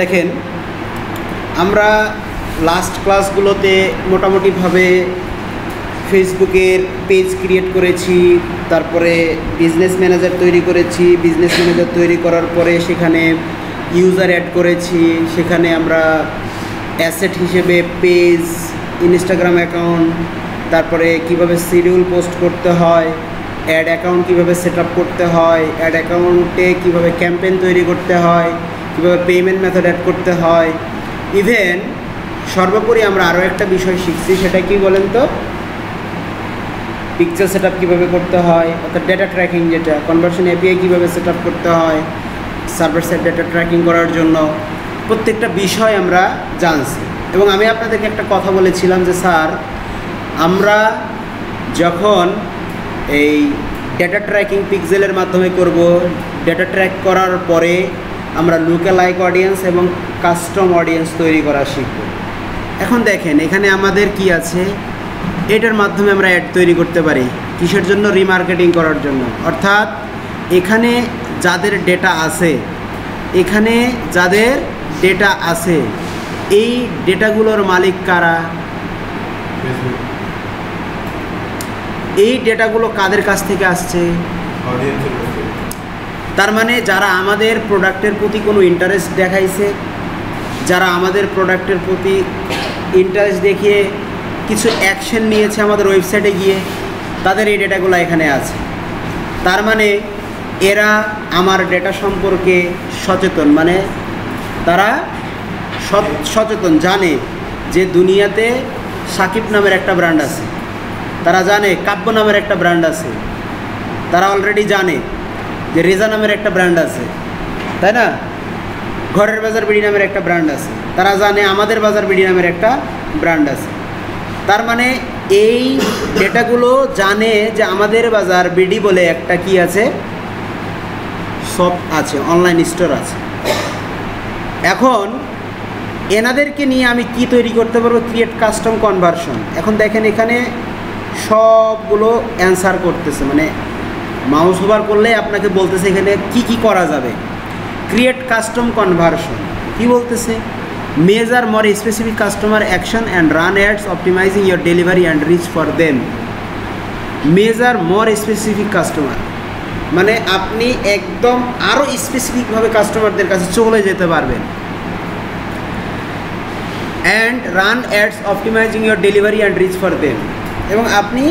দেখেন আমরা লাস্ট ক্লাসগুলোতে মোটামুটিভাবে ফেসবুকের পেজ ক্রিয়েট করেছি, তারপরে বিজনেস ম্যানেজার তৈরি করেছি। বিজনেস ম্যানেজার তৈরি করার পরে সেখানে ইউজার অ্যাড করেছি, সেখানে আমরা অ্যাসেট হিসেবে পেজ, ইনস্টাগ্রাম অ্যাকাউন্ট, তারপরে কিভাবে শিডিউল পোস্ট করতে হয়, অ্যাড অ্যাকাউন্ট কীভাবে সেট আপ করতে হয়, অ্যাড অ্যাকাউন্টে কীভাবে ক্যাম্পেইন তৈরি করতে হয়, কীভাবে পেমেন্ট মেথড অ্যাড করতে হয়। ইভেন সর্বোপরি আমরা আরও একটা বিষয় শিখছি, সেটা কি বলেন তো, পিকচার সেট আপ কীভাবে করতে হয়, অর্থাৎ ডেটা ট্র্যাকিং, যেটা কনভার্সন এপিআই কীভাবে সেট আপ করতে হয় সার্ভার সাইড ডেটা ট্র্যাকিং করার জন্য, প্রত্যেকটা বিষয় আমরা জানছি। এবং আমি আপনাদেরকে একটা কথা বলেছিলাম যে স্যার, আমরা যখন এই ডেটা ট্র্যাকিং পিক্সেলের মাধ্যমে করব, ডেটা ট্র্যাক করার পরে আমরা লুকালাইক অডিয়েন্স এবং কাস্টম অডিয়েন্স তৈরি করা শিখব। এখন দেখেন এখানে আমাদের কি আছে, এটার মাধ্যমে আমরা অ্যাড তৈরি করতে পারি। কিসের জন্য? রিমার্কেটিং করার জন্য। অর্থাৎ এখানে যাদের ডেটা আছে, এখানে যাদের ডেটা আছে, এই ডেটাগুলোর মালিক কারা? এই ডেটাগুলো কাদের কাছ থেকে আসছে? তার মানে যারা আমাদের প্রোডাক্টের প্রতি কোনো ইন্টারেস্ট দেখাইছে, যারা আমাদের প্রোডাক্টের প্রতি ইন্টারেস্ট দেখিয়ে কিছু অ্যাকশন নিয়েছে আমাদের ওয়েবসাইটে গিয়ে, তাদের এই ডেটাগুলো এখানে আছে। তার মানে এরা আমার ডেটা সম্পর্কে সচেতন, মানে তারা সচেতন, জানে যে দুনিয়াতে সাকিব নামের একটা ব্র্যান্ড আছে, তারা জানে কাব্য নামের একটা ব্র্যান্ড আছে, তারা অলরেডি জানে যে রেজা নামের একটা ব্র্যান্ড আছে, তাই না? ঘরের বাজার বিডি নামের একটা ব্র্যান্ড আছে, তারা জানে আমাদের বাজার বিডি নামের একটা ব্র্যান্ড আছে। তার মানে এই ডেটাগুলো জানে যে আমাদের বাজার বিডি বলে একটা কি আছে, শপ আছে, অনলাইন স্টোর আছে। এখন এনাদেরকে নিয়ে আমি কি তৈরি করতে পারবো? Create custom conversion. এখন দেখেন এখানে সবগুলো অ্যান্সার করতেছে, মানে মাউস ওভার করলে আপনাকে বলতেছে এখানে কি কি করা যাবে। ক্রিয়েট কাস্টম কনভার্সন কি বলতেছে? Measure more specific customer action and run ads optimising your delivery and reach for them. Measure more specific customer মানে আপনি একদম আরও স্পেসিফিকভাবে কাস্টমারদের কাছে চলে যেতে পারবেন। And run ads optimising your delivery and reach for them. এবং আপনি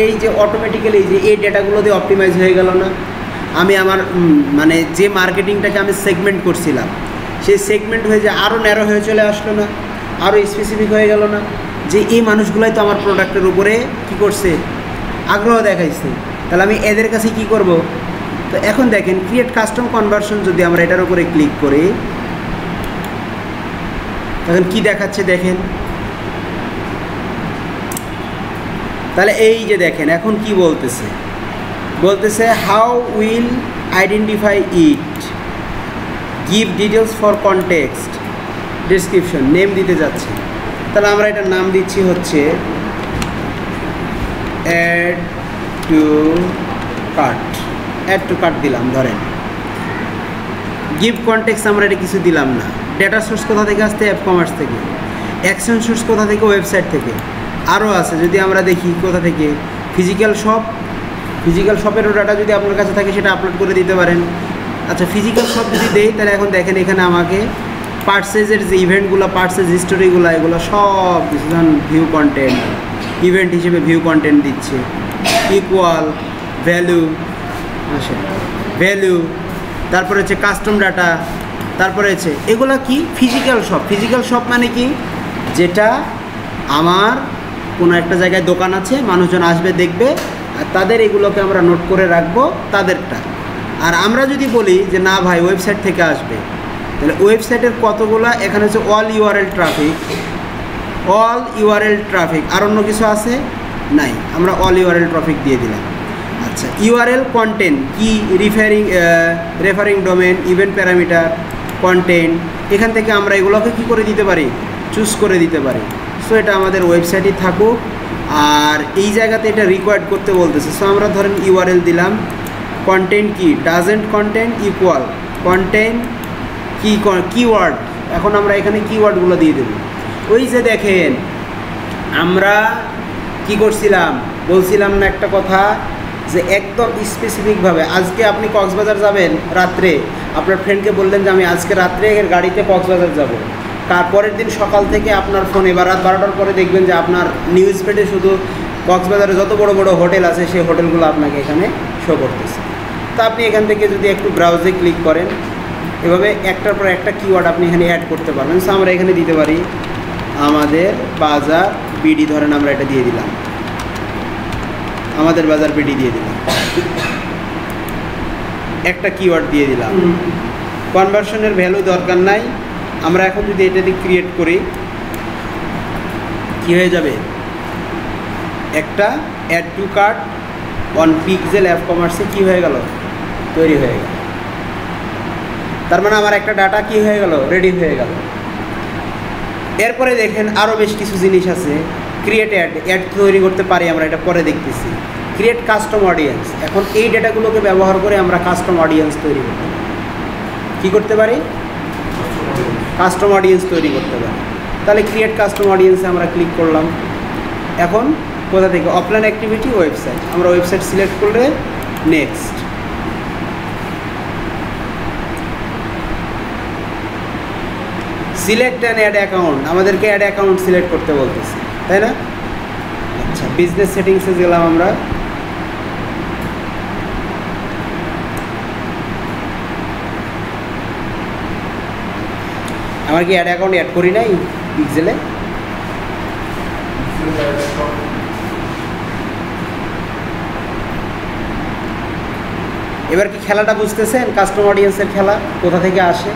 এই যে অটোমেটিক্যালি যে এই ডেটাগুলো দিয়ে অপটিমাইজ হয়ে গেল না, আমি আমার মানে যে মার্কেটিংটাকে আমি সেগমেন্ট করছিলাম, সেই সেগমেন্ট হয়ে যে আরও ন্যারো হয়ে চলে আসলো না, আরও স্পেসিফিক হয়ে গেল না, যে এই মানুষগুলাই তো আমার প্রোডাক্টের উপরে কী করছে, আগ্রহ দেখাইছে, তাহলে আমি এদের কাছে কি করব? তো এখন দেখেন ক্রিয়েট কাস্টম কনভার্সন, যদি আমরা এটার উপরে ক্লিক করি তখন কি দেখাচ্ছে দেখেন। তাহলে এই যে দেখেন এখন কি বলতেছে, বলতেছে how will identify it, give details for context, description, name দিতে যাচ্ছে। তাহলে আমরা এটার নাম দিচ্ছি হচ্ছে add to cart. Add to cart দিলাম ধরেন। গিভ কনটেক্সট আমরা এটা কিছু দিলাম না। ডেটা সোর্স কোথা থেকে আসতে? অ্যাপ কমার্স থেকে। অ্যাকশন সোর্স কোথা থেকে? ওয়েবসাইট থেকে। আরও আছে, যদি আমরা দেখি কোথা থেকে, ফিজিক্যাল শপ, ফিজিক্যাল শপেরও ডাটা যদি আপনার কাছে থাকে সেটা আপলোড করে দিতে পারেন। আচ্ছা, ফিজিক্যাল শপ যদি দেই তাহলে এখন দেখেন এখানে আমাকে পার্সেজের যে ইভেন্টগুলো, পার্সেজ হিস্টোরিগুলো, এগুলো সব কিছু ভিউ কন্টেন্ট, ইভেন্ট হিসেবে ভিউ কন্টেন্ট দিচ্ছে। ইকুয়াল, ভ্যালু, আচ্ছা ভ্যালু, তারপরে হচ্ছে কাস্টম ডাটা, তারপরে হচ্ছে এগুলো কি ফিজিক্যাল শপ। ফিজিক্যাল শপ মানে কি? যেটা আমার কোনো একটা জায়গায় দোকান আছে, মানুষজন আসবে দেখবে, আর তাদের এগুলোকে আমরা নোট করে রাখবো তাদেরটা। আর আমরা যদি বলি যে না ভাই ওয়েবসাইট থেকে আসবে, তাহলে ওয়েবসাইটের কতগুলা, এখানে হচ্ছে all URL traffic, all URL traffic. আর অন্য কিছু আছে? নাই, আমরা অল ইউআরএল ট্রাফিক দিয়ে দিলাম। আচ্ছা, ইউআরএল কন্টেন্ট কি? Referring domain, event parameter, content, এখান থেকে আমরা এগুলোকে কি করে দিতে পারি? চুজ করে দিতে পারি। সো এটা আমাদের ওয়েবসাইটে থাকুক, আর এই জায়গাতে এটা রিকোয়ার্ড করতে বলতেছে। সো আমরা ধরেন ইউআরএল দিলাম, কন্টেন্ট কি? ডাজেন্ট কন্টেন্ট ইকুয়াল কন্টেন্ট কি? কিওয়ার্ড এখন আমরা এখানে কিওয়ার্ডগুলো দিয়ে দেব। ওই যে দেখেন আমরা কি করছিলাম, বলছিলাম না একটা কথা যে একদম স্পেসিফিকভাবে আজকে আপনি কক্সবাজার যাবেন রাত্রে, আপনার ফ্রেন্ডকে বললেন যে আমি আজকে রাত্রে গাড়িতে কক্সবাজার যাব, তারপরের দিন সকাল থেকে আপনার ফোনে বা রাত 12টার পরে দেখবেন যে আপনার নিউজ ফিডে শুধু কক্সবাজারে যত বড় বড় হোটেল আছে সেই হোটেলগুলো আপনাকে এখানে শো করতেছে। তো আপনি এখান থেকে যদি একটু ব্রাউজে ক্লিক করেন, এভাবে একটার পর একটা কিওয়ার্ড আপনি এখানে অ্যাড করতে পারবেন। সো আমরা এখানে দিতে পারি আমাদের বাজার বিডি, ধরেন আমরা এটা দিয়ে দিলাম, আমাদের বাজার বিডি দিয়ে দিলাম, একটা কিওয়ার্ড দিয়ে দিলাম। কনভার্সনের ভ্যালু দরকার নাই। আমরা এখন যদি এটা দিয়ে ক্রিয়েট করি কি হয়ে যাবে, একটা add to cart on pixel app কমার্সে কী হয়ে গেল, তৈরি হয়ে গেল। তার মানে আমার একটা ডাটা কি হয়ে গেল, রেডি হয়ে গেল। এরপরে দেখেন আরও বেশ কিছু জিনিস আছে। ক্রিয়েট অ্যাড তৈরি করতে পারি আমরা, এটা পরে দেখতেছি। ক্রিয়েট কাস্টম অডিয়েন্স, এখন এই ডেটাগুলোকে ব্যবহার করে আমরা কাস্টম অডিয়েন্স তৈরি করতে পারি। কী করতে পারি, কাস্টম অডিয়েন্স তৈরি করতে পারি। তাহলে ক্রিয়েট কাস্টম অডিয়েন্সে আমরা ক্লিক করলাম। এখন কোথা থেকে, অফলাইন অ্যাক্টিভিটি ওয়েবসাইট, আমরা ওয়েবসাইট সিলেক্ট করলে next. Select an add account, আমাদেরকে অ্যাড অ্যাকাউন্ট সিলেক্ট করতে বলতেছে, তাই না? আচ্ছা, বিজনেস সেটিংসে গেলাম আমরা। আমার কি অ্যাড অ্যাকাউন্ট অ্যাড করি নাই পিক্সেলে? এবার কি খেলাটা বুঝতেছেন, কাস্টম অডিয়েন্সের খেলা কোথা থেকে আসে?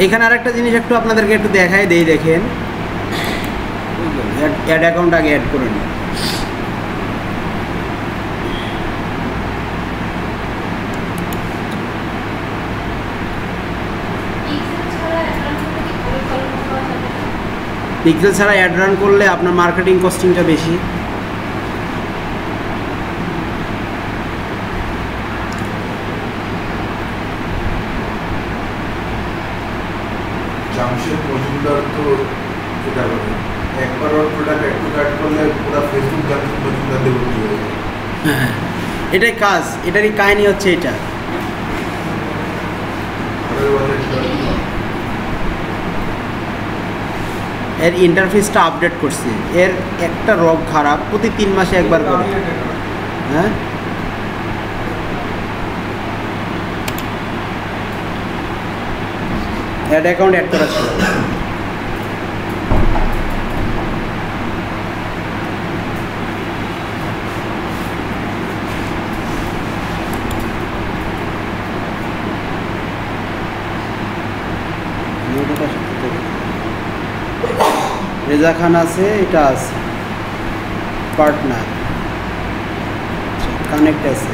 এখানে আরেকটা জিনিস একটু আপনাদেরকে একটু দেখাই দেই, দেখেন অ্যাড অ্যাকাউন্ট আগে অ্যাড করে নিন। পিক্সেল ছাড়া অ্যাড রান করলে আপনার মার্কেটিং কস্টিংটা বেশি। জামশেদ মজুমদার তো এটা বলে একবার ওর প্রোডাক্ট একটু কাট করলে পুরো ফেসবুক জামশেদ মজুমদার দিয়ে ভর্তি হয়ে যায়। হ্যাঁ, এটাই কাজ, এটারই কাহিনী হচ্ছে এটা। এর ইন্টারফেসটা আপডেট করছে, এর একটা রগ খারাপ, প্রতি 3 মাসে একবার করে। হ্যাঁ, অ্যাড অ্যাকাউন্ট অ্যাড করা ছিল। রেজা খান আছে, এটা আছে পার্টনার, কানেক্ট আছে।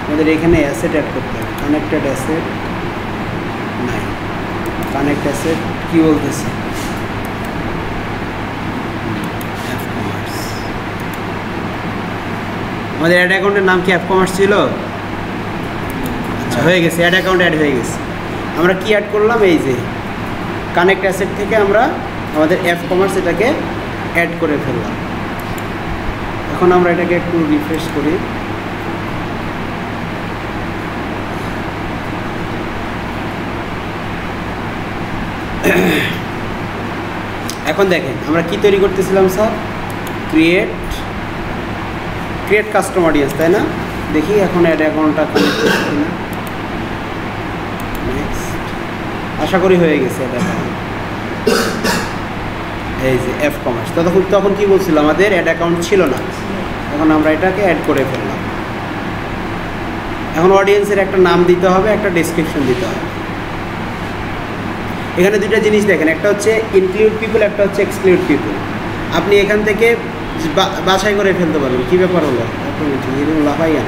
আমাদের এখানে অ্যাসেট অ্যাড করতে হবে, কানেক্টেড অ্যাসেট নাই, কানেক্ট অ্যাসেট কি বলতেছে, আমাদের অ্যাড অ্যাকাউন্টের নাম কি অ্যাপ কমার্স ছিল? আচ্ছা, হয়ে গেছে, অ্যাড অ্যাকাউন্ট অ্যাড হয়ে গেছে। আমরা কি অ্যাড করলাম, এই যে কানেক্ট অ্যাসেট থেকে আমরা আমাদের অ্যাপ কমার্স এটাকে অ্যাড করে ফেললাম। এখন আমরা এটাকে একটু রিফ্রেশ করি। এখন দেখেন আমরা কি তৈরি করতেছিলাম স্যার, ক্রিয়েট কাস্টম অডিয়েন্স, তাই না? দেখি এখন অ্যাড অ্যাকাউন্টটা কানেক্ট করছি কিনা। নেক্সট, আশা করি হয়ে গেছে অ্যাড অ্যাকাউন্ট। এই যে এফ কমার্স, তখন কি বলছিল আমাদের অ্যাড অ্যাকাউন্ট ছিল না, এখন আমরা এটাকে অ্যাড করে ফেললাম। এখন অডিয়েন্সের একটা নাম দিতে হবে, একটা ডেসক্রিপশন দিতে হবে। এখানে দুইটা জিনিস দেখেন, একটা হচ্ছে ইনক্লুড পিপল, একটা হচ্ছে এক্সক্লুড পিপল। আপনি এখান থেকে বাছাই করে ফেলতে পারবেন। কী ব্যাপার হলো এরকম লাফাই না।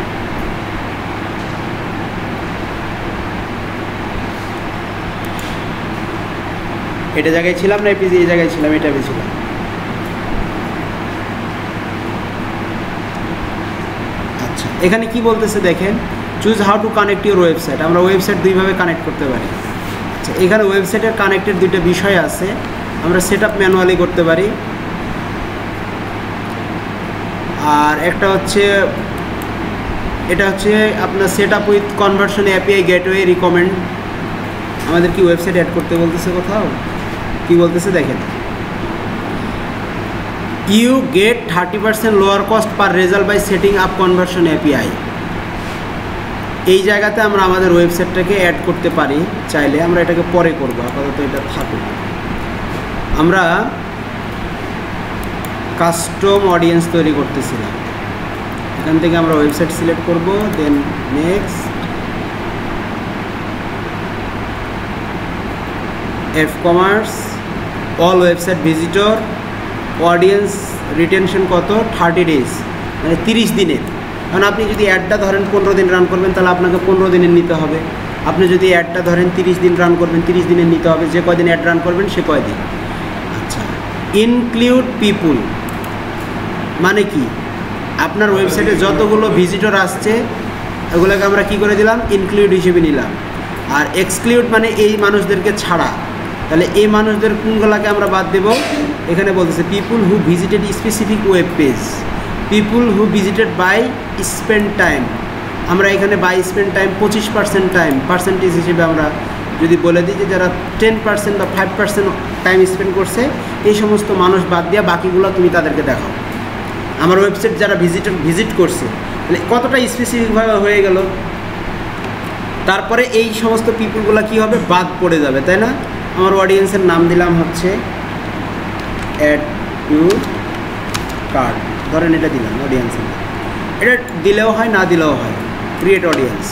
এটা জায়গায় ছিলাম না, এই জায়গায় ছিলাম, এটা ছিলাম। আচ্ছা, এখানে কি বলতেছে দেখেন, choose how to connect your website. আমরা ওয়েবসাইট দুইভাবে কানেক্ট করতে পারি। আচ্ছা, এখানে ওয়েবসাইটের কানেক্টের দুইটা বিষয় আছে। আমরা সেট আপ ম্যানুয়ালি করতে পারি, আর একটা হচ্ছে এটা হচ্ছে আপনার set up with conversion API gateway recommend. আমাদের কি ওয়েবসাইট অ্যাড করতে বলতেছে কোথাও? কি বলতেছে দেখেন, you get 30% lower cost per result by setting up conversion API. এই জায়গাতে আমরা আমাদের ওয়েবসাইটটাকে অ্যাড করতে পারি চাইলে। আমরা এটাকে পরে করবো, আপাতত এটা থাকুক। আমরা কাস্টম অডিয়েন্স তৈরি করতেছিলাম। এখান থেকে আমরা ওয়েবসাইট সিলেক্ট করব, then next, F commerce, all website visitor, audience retention কত, 30 ডেজ, মানে 30 দিনের। কারণ আপনি যদি অ্যাডটা ধরেন 15 দিন রান করবেন, তাহলে আপনাকে 15 দিনের নিতে হবে। আপনি যদি অ্যাডটা ধরেন 30 দিন রান করবেন, 30 দিনের নিতে হবে। যে কয়দিন অ্যাড রান করবেন সে কয়দিন। আচ্ছা, ইনক্লুড পিপুল মানে কি, আপনার ওয়েবসাইটে যতগুলো ভিজিটর আসছে ওগুলোকে আমরা কি করে দিলাম, ইনক্লুড হিসেবে নিলাম। আর এক্সক্লুড মানে এই মানুষদেরকে ছাড়া। তাহলে এই মানুষদের কোনগুলোকে আমরা বাদ দেব? এখানে বলতেছে people who visited specific web page, people who visited by spend time. আমরা এখানে by spend time 25% time percentage হিসেবে আমরা যদি বলে দিই যে যারা 10% বা 5% টাইম স্পেন্ড করছে, এই সমস্ত মানুষ বাদ দিয়ে বাকিগুলো তুমি তাদেরকে দেখাও। আমার ওয়েবসাইট যারা ভিজিট করছে, তাহলে কতটা স্পেসিফিকভাবে হয়ে গেল। তারপরে এই সমস্ত পিপুলগুলো কী হবে, বাদ পড়ে যাবে, তাই না? আমার অডিয়েন্সের নাম দিলাম হচ্ছে অ্যাড টু কার্ড, ধরেন এটা দিলাম অডিয়েন্সের নাম। এটা দিলেও হয়, না দিলেও হয়, ক্রিয়েট অডিয়েন্স।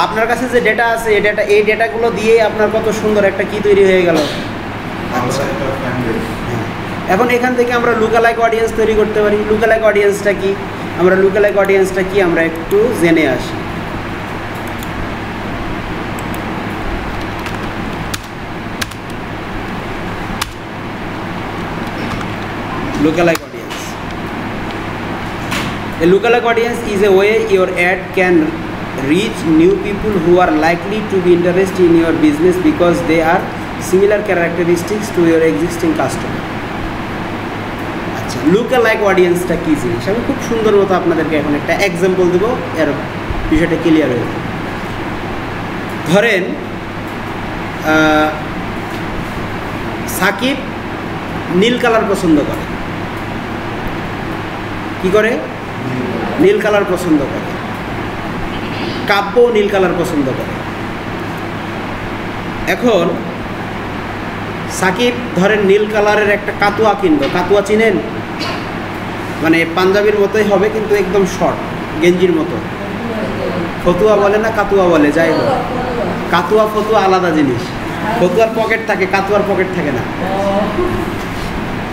আপনার কাছে যে ডেটা আছে এই ডেটাগুলো দিয়ে আপনার কত সুন্দর একটা কি তৈরি হয়ে গেল। আচ্ছা, এখন এখান থেকে আমরা লুকালাইক অডিয়েন্স তৈরি করতে পারি। লুকালাইক অডিয়েন্সটা কি, আমরা একটু জেনে আসি। Lookalike audience. A lookalike audience is a way your ad can reach new people who are likely to be interested in your business because they are similar characteristics to your existing customer. আচ্ছা, lookalike audience-টা কী জিনিস আমি খুব সুন্দর মতো আপনাদেরকে এখন একটা example দেবো, এর বিষয়টা ক্লিয়ার হয়ে যাবে। ধরেন সাকিব নীল কালার পছন্দ করে। কি করে? নীল কালার পছন্দ করে। কাব্য নীল কালার পছন্দ করে। এখন সাকিব ধরেন নীল কালারের একটা কাতুয়া কিনলো। কাতুয়া চিনেন? মানে পাঞ্জাবির মতোই হবে কিন্তু একদম শর্ট, গেঞ্জির মতো। ফতুয়া বলে না কাতুয়া বলে, যাই হোক, কাতুয়া ফতুয়া আলাদা জিনিস। ফতুয়ার পকেট থাকে, কাতুয়ার পকেট থাকে না,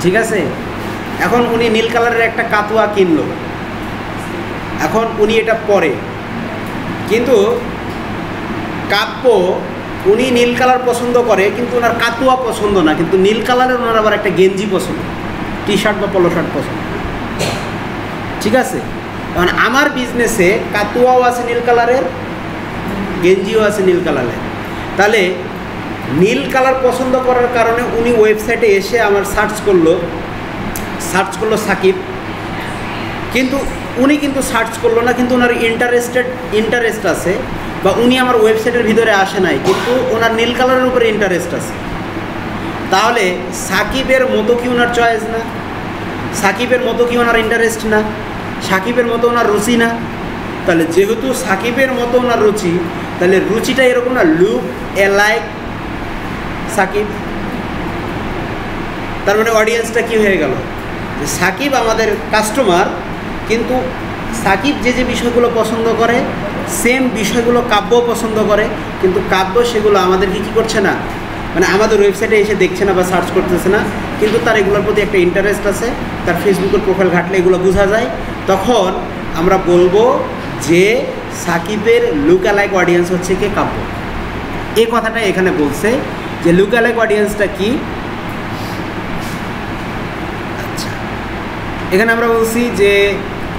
ঠিক আছে? এখন উনি নীল কালারের একটা কাতুয়া কিনলো। এখন উনি এটা পরে, কিন্তু কাব্য উনি নীল কালার পছন্দ করে কিন্তু ওনার কাতুয়া পছন্দ না, কিন্তু নীল কালারের ওনার আবার একটা গেঞ্জি পছন্দ, টি শার্ট বা পলো শার্ট পছন্দ, ঠিক আছে? কারণ আমার বিজনেসে কাতুয়াও আছে নীল কালারের, গেঞ্জিও আছে নীল কালারের। তাহলে নীল কালার পছন্দ করার কারণে উনি ওয়েবসাইটে এসে আমার সার্চ করলো সাকিব, কিন্তু উনি কিন্তু সার্চ করলো না, কিন্তু ওনার ইন্টারেস্ট আছে বা উনি আমার ওয়েবসাইটের ভিতরে আসে নাই, কিন্তু ওনার নীল কালারের উপরে ইন্টারেস্ট আছে, তাহলে সাকিবের মতো কি ওনার চয়েস না? সাকিবের মতো কি ওনার ইন্টারেস্ট না? সাকিবের মতো ওনার রুচি না? তাহলে যেহেতু সাকিবের মতো ওনার রুচি, তাহলে রুচিটা এরকম না, লুক এ লাইক সাকিব। তার মানে অডিয়েন্সটা কী হয়ে গেল, যে সাকিব আমাদের কাস্টমার, কিন্তু সাকিব যে যে বিষয়গুলো পছন্দ করে সেম বিষয়গুলো কাব্য পছন্দ করে, কিন্তু কাব্য সেগুলো আমাদেরকে কী করছে না, মানে আমাদের ওয়েবসাইটে এসে দেখছে না বা সার্চ করতেছে না, কিন্তু তার এগুলোর প্রতি একটা ইন্টারেস্ট আছে, তার ফেসবুকের প্রোফাইল ঘাটলে এগুলো বোঝা যায়। তখন আমরা বলবো যে সাকিবের লুক-অ্যালাইক অডিয়েন্স হচ্ছে কি কাব্য। এই কথাটা এখানে বলছে যে লুক-অ্যালাইক অডিয়েন্সটা কি। আচ্ছা, এখানে আমরা বলছি যে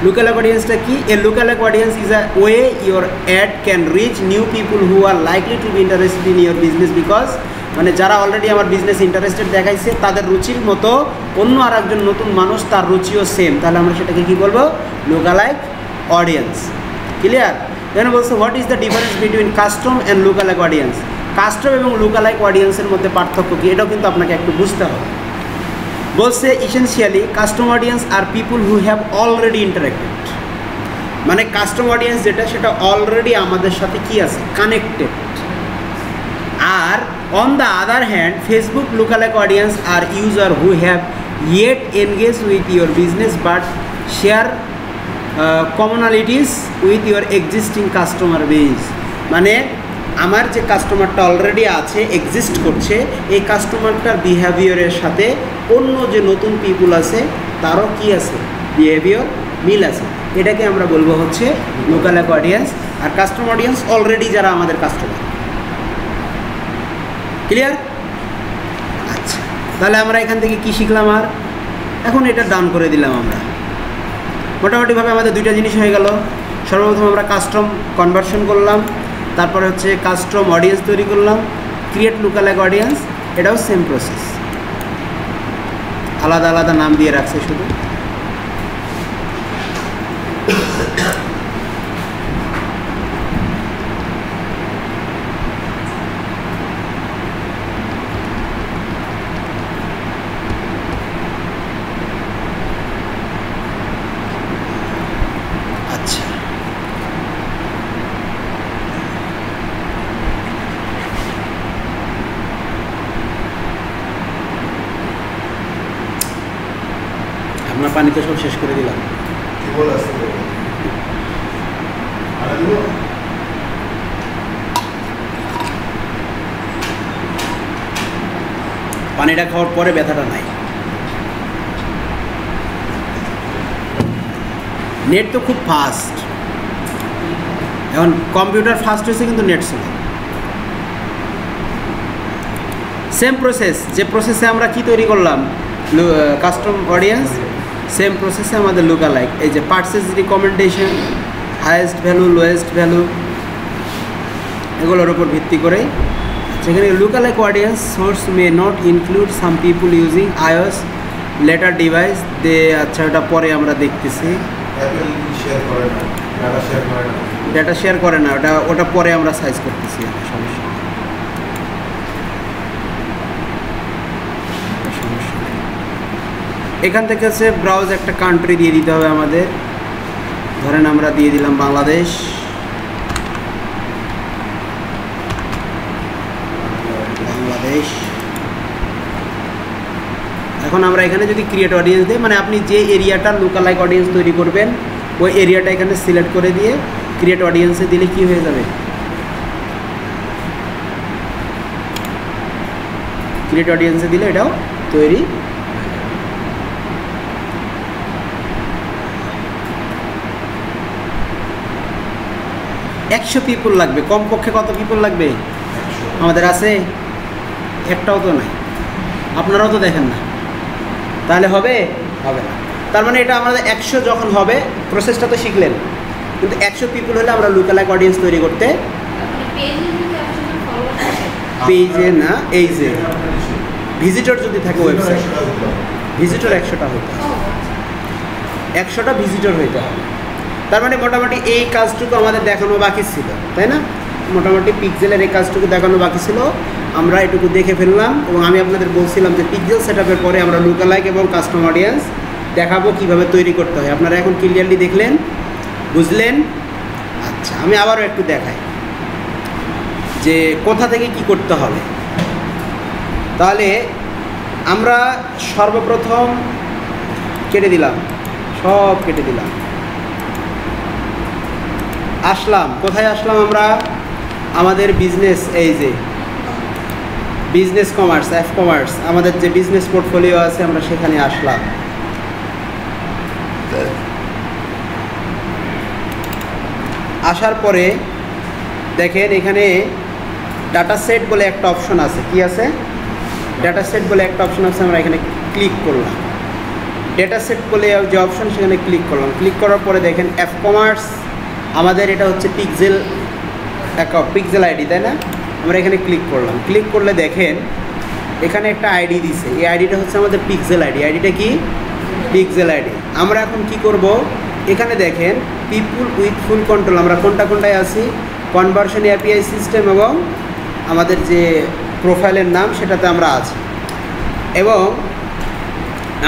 লুক-অ্যালাইক অডিয়েন্সটা কি। A lookalike audience is a way your ad can reach new people who are likely to be interested in your business, because মানে যারা অলরেডি আমার বিজনেস ইন্টারেস্টেড দেখাইছে তাদের রুচির মতো অন্য আর একজন নতুন মানুষ তার রুচিও সেম, তাহলে আমরা সেটাকে কী বলবো, লুক-অ্যালাইক অডিয়েন্স। ক্লিয়ার? এখানে বলছে what is the difference between custom and look-alike audience. Custom এবং লুক-অ্যালাইক অডিয়েন্সের মধ্যে পার্থক্য কী, এটাও কিন্তু আপনাকে একটু বুঝতে হবে। বলছে essentially custom audience are people who have already interacted, মানে কাস্টম অডিয়েন্স যেটা সেটা অলরেডি আমাদের সাথে কি আছে, কানেক্টেড। আর on the other hand Facebook lookalike audience are users who have yet engage with your business but share commonalities with your existing customer base. মানে আমার যে কাস্টমারটা অলরেডি আছে, এক্সিস্ট করছে, এই কাস্টমারটার বিহেভিয়ারের সাথে অন্য যে নতুন পিপুল আছে তারও কি আছে, বিহেভিয়ার মিল আছে। এটাকে আমরা বলবো হচ্ছে লুক-অ্যালাইক অডিয়েন্স। আর কাস্টম অডিয়েন্স অলরেডি যারা আমাদের কাস্টমার। ক্লিয়ার? আচ্ছা, তাহলে আমরা এখান থেকে কি শিখলাম, আর এখন এটা ডান করে দিলাম আমরা। মোটামুটিভাবে আমাদের দুইটা জিনিস হয়ে গেল। সর্বপ্রথম আমরা কাস্টম কনভার্সন করলাম, তারপরে হচ্ছে কাস্টম অডিয়েন্স তৈরি করলাম, ক্রিয়েট লুক-অ্যালাইক অডিয়েন্স, এটাও সেম প্রসেস, আলাদা আলাদা নাম দিয়ে রাখছে শুধু। আপনার পানি তো সব শেষ করে দিলাম। পানিটা খাওয়ার পরে ব্যথাটা নাই। নেট তো খুব ফাস্ট, এখন কম্পিউটার ফাস্ট হয়েছে কিন্তু নেট ছিল। সেম প্রসেস, যে প্রসেসে আমরা কি তৈরি করলাম কাস্টম অডিয়েন্স, সেম প্রসেসে আমাদের লুক-অ্যালাইক। এই যে purchase recommendation, highest value, lowest value, এগুলোর উপর ভিত্তি করে সেখানে lookalike audience source may not include some people using iOS later device they. আচ্ছা, ওটা পরে আমরা দেখতেছি। ডেটা শেয়ার করে না, ওটা পরে আমরা সাইজ করতেছি, সমস্যা। এখান থেকে হচ্ছে ব্রাউজ একটা কান্ট্রি দিয়ে দিতে হবে আমাদের। ধরেন আমরা দিয়ে দিলাম বাংলাদেশ। এখন আমরা এখানে যদি ক্রিয়েট অডিয়েন্স দিই, মানে আপনি যে এরিয়াটার লুক-অ্যালাইক অডিয়েন্স তৈরি করবেন ওই এরিয়াটা এখানে সিলেক্ট করে দিয়ে ক্রিয়েট অডিয়েন্সে দিলে কি হয়ে যাবে, ক্রিয়েট অডিয়েন্সে দিলে এটাও তৈরি। একশো পিপুল লাগবে, কমপক্ষে কত পিপুল লাগবে আমাদের আছে? একটাও তো নাই, আপনারাও তো দেখেন না, তাহলে হবে হবে না। তার মানে এটা আমাদের 100 যখন হবে, প্রসেসটা তো শিখলেন, কিন্তু 100 পিপুল হলে আমরা লুক-অ্যালাইক অডিয়েন্স তৈরি করতে, পেজে না, এই যে ভিজিটর যদি থাকে ওয়েবসাইট, ভিজিটর 100টা হইতে হবে, 100টা ভিজিটর হইতে হবে। তার মানে মোটামুটি এই কাজটুকু আমাদের দেখানো বাকি ছিল, তাই না? মোটামুটি পিক্সেলের এই কাজটুকু দেখানো বাকি ছিল, আমরা এটুকু দেখে ফেললাম। এবং আমি আপনাদের বলছিলাম যে পিক্সেল সেটআপের পরে আমরা লুকালাইক এবং কাস্টম অডিয়েন্স দেখাবো কীভাবে তৈরি করতে হয়। আপনারা এখন ক্লিয়ারলি দেখলেন, বুঝলেন? আচ্ছা, আমি আবারও একটু দেখাই যে কোথা থেকে কি করতে হবে। তাহলে আমরা সর্বপ্রথম কেটে দিলাম, সব কেটে দিলাম, আসলাম কোথায়? আসলাম আমরা আমাদের বিজনেস, এই যে বিজনেস কমার্স, এফ কমার্স, আমাদের যে বিজনেস পোর্টফোলিও আছে আমরা সেখানে আসলাম। আসার পরে দেখেন এখানে ডাটা সেট বলে একটা অপশন আছে। কি আছে? ডাটা সেট বলে একটা অপশন আছে, আমরা এখানে ক্লিক করলাম। ডেটা সেট বলে যে অপশন সেখানে ক্লিক করলাম। ক্লিক করার পরে দেখেন এফ কমার্স, আমাদের এটা হচ্ছে পিক্সেল অ্যাকাউন্ট, পিক্সেল আইডি, তাই না? আমরা এখানে ক্লিক করলাম। ক্লিক করলে দেখেন এখানে একটা আইডি দিছে, এই আইডিটা হচ্ছে আমাদের পিক্সেল আইডি। আইডিটা কি? Pixel ID. আমরা এখন কি করব? এখানে দেখেন পিপুল উইথ ফুল কন্ট্রোল, আমরা কোনটায় আছি? কনভার্সন এপিআই সিস্টেম এবং আমাদের যে প্রোফাইলের নাম সেটাতে আমরা আছি। এবং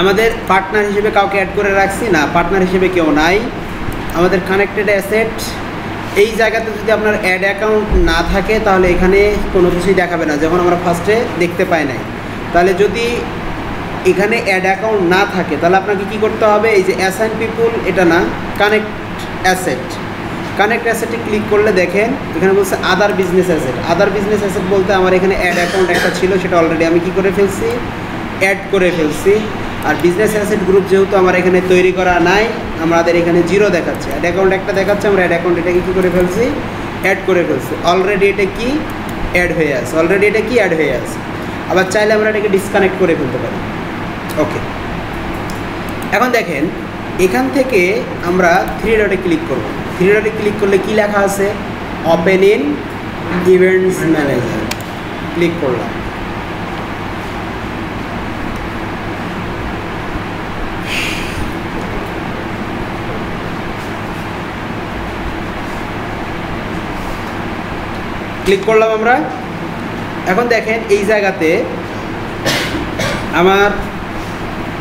আমাদের পার্টনার হিসেবে কাউকে অ্যাড করে রাখছি না, পার্টনার হিসেবে কেউ নাই। আমাদের কানেক্টেড অ্যাসেট, এই জায়গাতে যদি আপনার অ্যাড অ্যাকাউন্ট না থাকে তাহলে এখানে কোনো কিছুই দেখাবে না, যখন আমরা ফার্স্টে দেখতে পাই নাই। তাহলে যদি এখানে অ্যাড অ্যাকাউন্ট না থাকে তাহলে আপনাকে কি করতে হবে? এই যে অ্যাসাইন পিপুল, এটা না, কানেক্ট অ্যাসেট, কানেক্ট অ্যাসেটে ক্লিক করলে দেখেন এখানে বলছে other business asset. Other business asset বলতে আমার এখানে অ্যাড অ্যাকাউন্ট একটা ছিল, সেটা অলরেডি আমি কি করে ফেলছি? অ্যাড করে ফেলছি। আর বিজনেস অ্যাসেট গ্রুপ যেহেতু আমার এখানে তৈরি করা নাই, আমাদের এখানে 0 দেখাচ্ছে, অ্যাড অ্যাকাউন্ট একটা দেখাচ্ছে, আমরা অ্যাড অ্যাকাউন্ট এটাকে কী করে ফেলছি? অ্যাড করে ফেলছি। অলরেডি এটা কি অ্যাড হয়ে আছে, অলরেডি এটা কি অ্যাড হয়ে আছে। আবার চাইলে আমরা এটাকে ডিসকানেক্ট করে ফেলতে পারি। ওকে, এখন দেখেন এখান থেকে আমরা 3 ডটে ক্লিক করব। 3 ডটে ক্লিক করলে কি লেখা আছে? Open in events manager. Click করলাম। ক্লিক করলাম আমরা। এখন দেখেন এই জায়গাতে আমার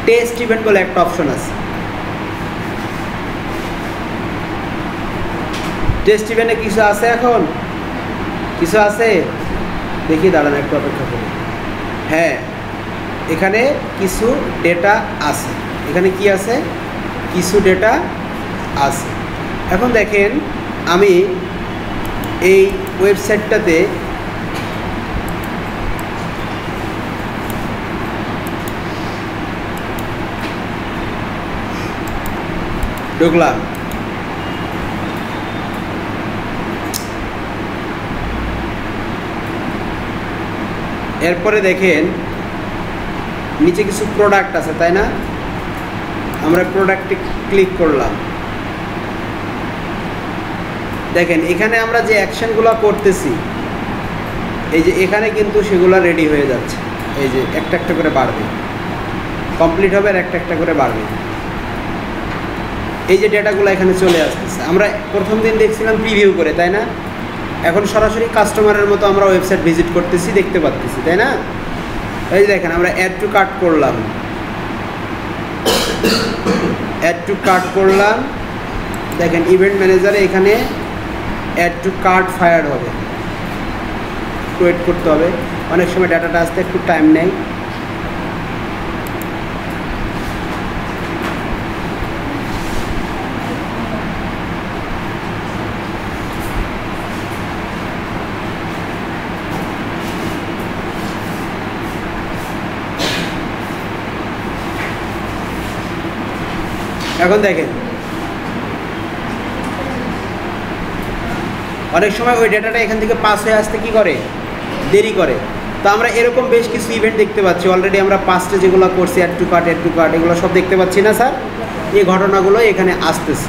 টেস্ট ইভেন্ট বলে একটা অপশন আছে। টেস্ট ইভেন্টে কিছু আছে, এখন কিছু আছে, দেখি, দাঁড়ান একটু অপেক্ষা করি। হ্যাঁ, এখানে কিছু ডেটা আছে। এখানে কি আছে? কিছু ডেটা আছে। এখন দেখেন আমি এই ওয়েবসাইটটাতে ঢুকলাম। এরপরে দেখেন নিচে কিছু প্রোডাক্ট আছে, তাই না? আমরা প্রোডাক্টে ক্লিক করলাম। দেখেন এখানে আমরা যে অ্যাকশনগুলো করতেছি, এই যে এখানে কিন্তু সেগুলো রেডি হয়ে যাচ্ছে। এই যে একটা একটা করে বাড়বে, কমপ্লিট হবে আর একটা একটা করে বাড়বে। এই যে ডেটাগুলো এখানে চলে আসতেছে। আমরা প্রথম দিন দেখছিলাম প্রিভিউ করে, তাই না? এখন সরাসরি কাস্টমারের মতো আমরা ওয়েবসাইট ভিজিট করতেছি, দেখতে পাচ্ছি, তাই না? এই যে দেখেন আমরা অ্যাড টু কার্ট করলাম, অ্যাড টু কার্ট করলাম। দেখেন ইভেন্ট ম্যানেজারে এখানে অ্যাড টু কার্ট ফায়ার হবে, ওয়েট করতে হবে। অনেক সময় ডাটাটা আসতে একটু টাইম নেয়। এখন দেখেন অনেক সময় ওই ডেটাটা এখান থেকে পাস হয়ে আসতে কি করে? দেরি করে। তো আমরা এরকম বেশ কিছু ইভেন্ট দেখতে পাচ্ছি। অলরেডি আমরা পাস্টে যেগুলো করছি, অ্যাড টু কার্ট এগুলো সব দেখতে পাচ্ছি না স্যার? এই ঘটনাগুলো এখানে আসতেছে।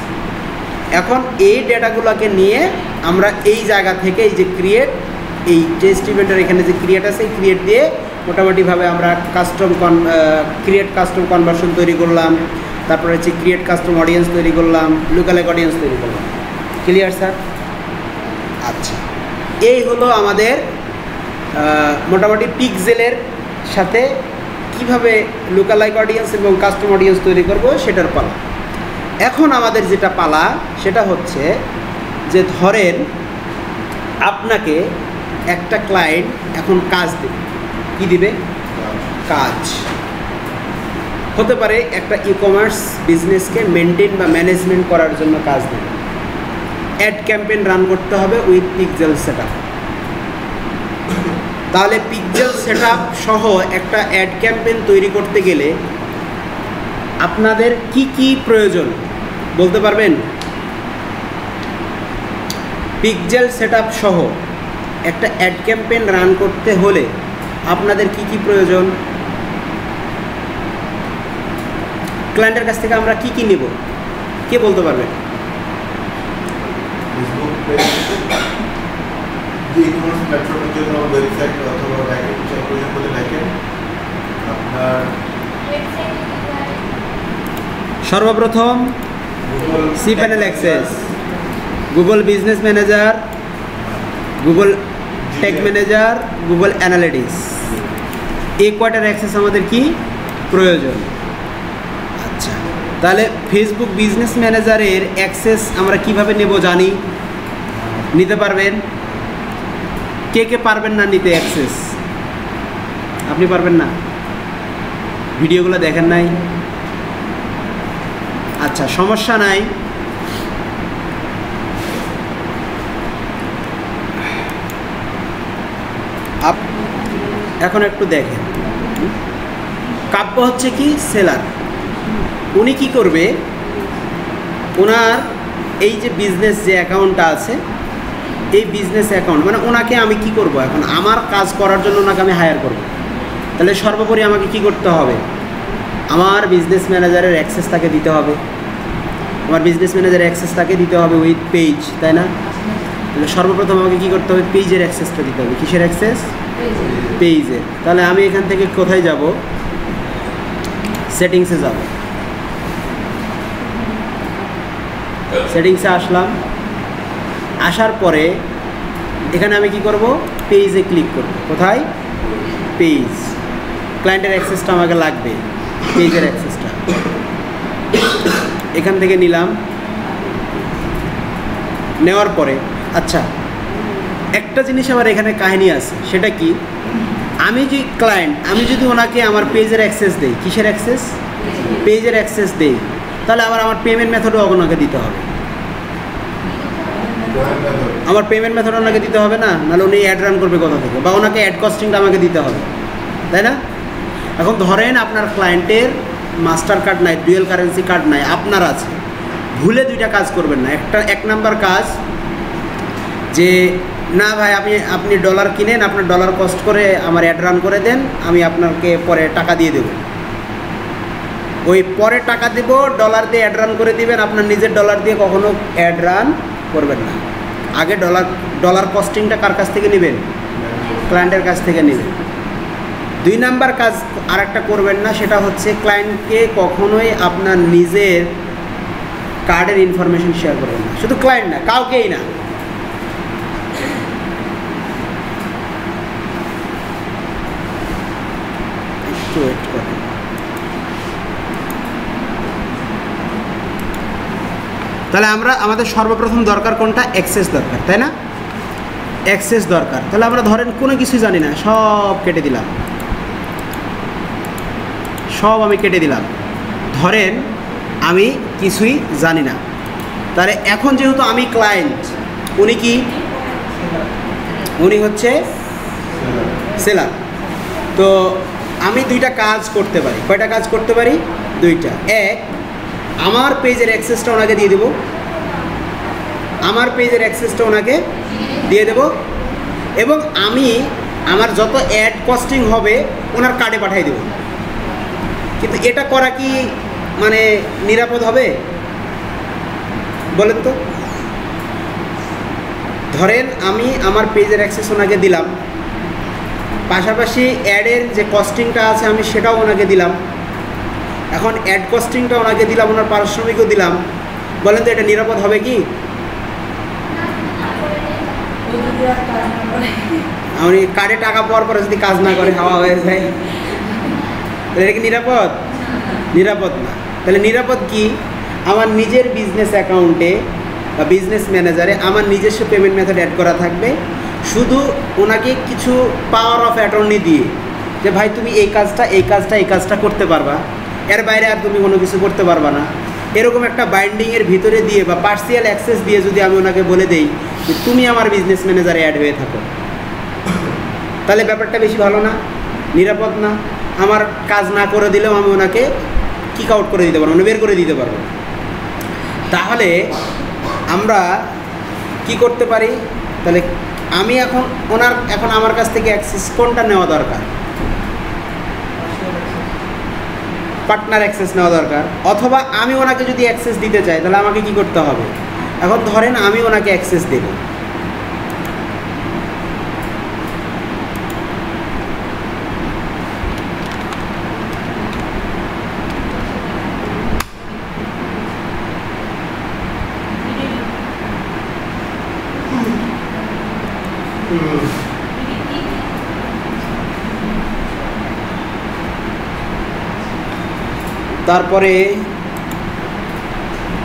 এখন এই ডেটাগুলোকে নিয়ে আমরা এই জায়গা থেকে এই যে ক্রিয়েট, এই টেস্ট ইভেন্টের এখানে যে ক্রিয়েট আছে, এই ক্রিয়েট দিয়ে মোটামুটিভাবে আমরা ক্রিয়েট কাস্টম কনভার্সন তৈরি করলাম। তারপরে হচ্ছে ক্রিয়েট কাস্টম অডিয়েন্স তৈরি করলাম, লুকালাইক অডিয়েন্স তৈরি করলাম। Clear sir? আচ্ছা, এই হলো আমাদের মোটামুটি পিক্সেলের সাথে কিভাবে লুকালাইক অডিয়েন্স এবং কাস্টম অডিয়েন্স তৈরি করব সেটার পালা। এখন আমাদের যেটা পালা সেটা হচ্ছে যে ধরেন আপনাকে একটা ক্লায়েন্ট এখন কাজ দেবে। কী দিবে? কাজ হতে পারে একটা ই কমার্স বিজনেসকে মেনটেন বা ম্যানেজমেন্ট করার জন্য কাজ দেবে। অ্যাড ক্যাম্পেইন রান করতে হবে উইথ পিক্সেল সেটআপ। তাহলে পিক্সেল সেটআপ সহ একটা অ্যাড ক্যাম্পেইন তৈরি করতে গেলে আপনাদের কি কি প্রয়োজন বলতে পারবেন? পিক্সেল সেটআপ সহ একটা অ্যাড ক্যাম্পেইন রান করতে হলে আপনাদের কি কি প্রয়োজন? ক্লায়েন্টের কাছ থেকে আমরা কি কি নেব, কে বলতে পারবেন? ফেসবুক পেজ, যে কোনো প্ল্যাটফর্মের জন্য ওয়েবসাইট অথবা ব্যাকএন্ড প্রয়োজন বলে ব্যাকএন্ড আপনার সর্বপ্রথম Google cPanel access, Google business manager, Google tag manager, Google analytics, এই কয়টার অ্যাক্সেস আমাদের কি প্রয়োজন? আচ্ছা, তাহলে ফেসবুক বিজনেস ম্যানেজারের অ্যাক্সেস আমরা কিভাবে নেব জানি? নিতে পারবেন? কে কে পারবেন না নিতে অ্যাক্সেস? আপনি পারবেন না? ভিডিওগুলো দেখেন নাই? আচ্ছা, সমস্যা নাই। এখন একটু দেখেন, কাব্য হচ্ছে কি সেলার। উনি কি করবে? ওনার এই যে বিজনেস যে অ্যাকাউন্টটা আছে, এই বিজনেস অ্যাকাউন্ট মানে ওনাকে আমি কি করব? এখন আমার কাজ করার জন্য ওনাকে আমি হায়ার করব। তাহলে সর্বোপরি আমাকে কি করতে হবে? আমার বিজনেস ম্যানেজারের অ্যাক্সেস তাকে দিতে হবে। আমার বিজনেস ম্যানেজারের অ্যাক্সেস তাকে দিতে হবে উইথ পেজ, তাই না? তাহলে সর্বপ্রথম আমাকে কী করতে হবে? পেজের অ্যাক্সেসটা দিতে হবে। কিসের অ্যাক্সেস? পেজের। তাহলে আমি এখান থেকে কোথায় যাব? সেটিংসে যাব। সেটিংসে আসলাম, আসার পরে এখানে আমি কি করব? পেজে ক্লিক করব। কোথায়? পেজ। ক্লায়েন্টের অ্যাক্সেসটা আমাকে লাগবে, পেজের অ্যাক্সেসটা এখান থেকে নিলাম। নেওয়ার পরে আচ্ছা, একটা জিনিস আমার এখানে কাহিনী আছে, সেটা কি? আমি যে ক্লায়েন্ট, আমি যদি ওনাকে আমার পেজের অ্যাক্সেস দেই, কিসের অ্যাক্সেস? পেজের অ্যাক্সেস দেই, তাহলে আমার পেমেন্ট মেথডও ওনাকে দিতে হবে। আমার পেমেন্ট মেথড ওনাকে দিতে হবে না? নাহলে উনি অ্যাড রান করবে কোথা থেকে? বা ওনাকে অ্যাড কস্টিংটা আমাকে দিতে হবে, তাই না? এখন ধরেন আপনার ক্লায়েন্টের মাস্টার কার্ড নাই, ডুয়েল কারেন্সি কার্ড নাই, আপনার আছে। ভুলে দুইটা কাজ করবেন না। এক নাম্বার কাজ যে না ভাই, আপনি ডলার কিনেন, আপনার ডলার কস্ট করে আমার অ্যাড রান করে দেন, আমি আপনাকে পরে টাকা দিয়ে দেব। ওই পরে টাকা দেব ডলার দিয়ে অ্যাড রান করে দিবেন, আপনার নিজের ডলার দিয়ে কখনো অ্যাড রান করবেন না। আগে ডলার কস্টিংটা কার কাছ থেকে নেবেন? ক্লায়েন্টের কাছ থেকে নেবেন। 2 নাম্বার কাজ আরেকটা করবেন না, সেটা হচ্ছে ক্লায়েন্টকে কখনোই আপনার নিজের কার্ডের ইনফরমেশন শেয়ার করবেন না। শুধু ক্লায়েন্ট না, কাউকেই না। একটু ওয়েট করেন। তাহলে আমাদের সর্বপ্রথম দরকার কোনটা? অ্যাক্সেস দরকার, তাই না? অ্যাক্সেস দরকার। তাহলে আমরা ধরেন কোনো কিছু জানি না, সব কেটে দিলাম, সব আমি কেটে দিলাম। ধরেন আমি কিছুই জানি না। তাহলে এখন যেহেতু আমি ক্লায়েন্ট, উনি কি? উনি হচ্ছে সেলার। তো আমি 2টা কাজ করতে পারি। কয়টা কাজ করতে পারি? 2টা। এক, আমার পেজের অ্যাক্সেসটা ওনাকে দিয়ে দেব, আমার পেজের অ্যাক্সেসটা ওনাকে দিয়ে দেব, এবং আমি আমার যত অ্যাড কস্টিং হবে ওনার কার্ডে পাঠিয়ে দেব। কিন্তু এটা করা কি মানে নিরাপদ হবে বলেন তো? ধরেন আমি আমার পেজের অ্যাক্সেস ওনাকে দিলাম, পাশাপাশি অ্যাডের যে কস্টিংটা আছে আমি সেটাও ওনাকে দিলাম। এখন অ্যাড কস্টিংটা ওনাকে দিলাম, ওনার পারিশ্রমিকও দিলাম। বলেন তো এটা নিরাপদ হবে কি? আমি কার্ডে টাকা পাওয়ার পরে যদি কাজ না করে হাওয়া হয়ে যায়, তাহলে এটা কি নিরাপদ? নিরাপদ না। তাহলে নিরাপদ কি? আমার নিজের বিজনেস অ্যাকাউন্টে বা বিজনেস ম্যানেজারে আমার নিজস্ব পেমেন্ট মেথড অ্যাড করা থাকবে, শুধু ওনাকে কিছু পাওয়ার অফ অ্যাটর্নি দিয়ে যে ভাই তুমি এই কাজটা এই কাজটা এই কাজটা করতে পারবা, এর বাইরে আর তুমি কোনো কিছু করতে পারবা না, এরকম একটা বাইন্ডিংয়ের ভিতরে দিয়ে বা পার্সিয়াল অ্যাক্সেস দিয়ে যদি আমি ওনাকে বলে দেই যে তুমি আমার বিজনেস ম্যানেজারে অ্যাড হয়ে থাকো, তাহলে ব্যাপারটা বেশি ভালো না? নিরাপদ না? আমার কাজ না করে দিলেও আমি ওনাকে কিক আউট করে দিতে পারবো, বের করে দিতে পারবো। তাহলে আমরা কি করতে পারি? তাহলে আমি এখন আমার কাছ থেকে অ্যাক্সেস কোনটা নেওয়া দরকার? পার্টনার অ্যাক্সেস নেওয়া দরকার। অথবা আমি ওনাকে যদি অ্যাক্সেস দিতে চাই তাহলে আমাকে কি করতে হবে? এখন ধরেন আমি ওনাকে অ্যাক্সেস দেব,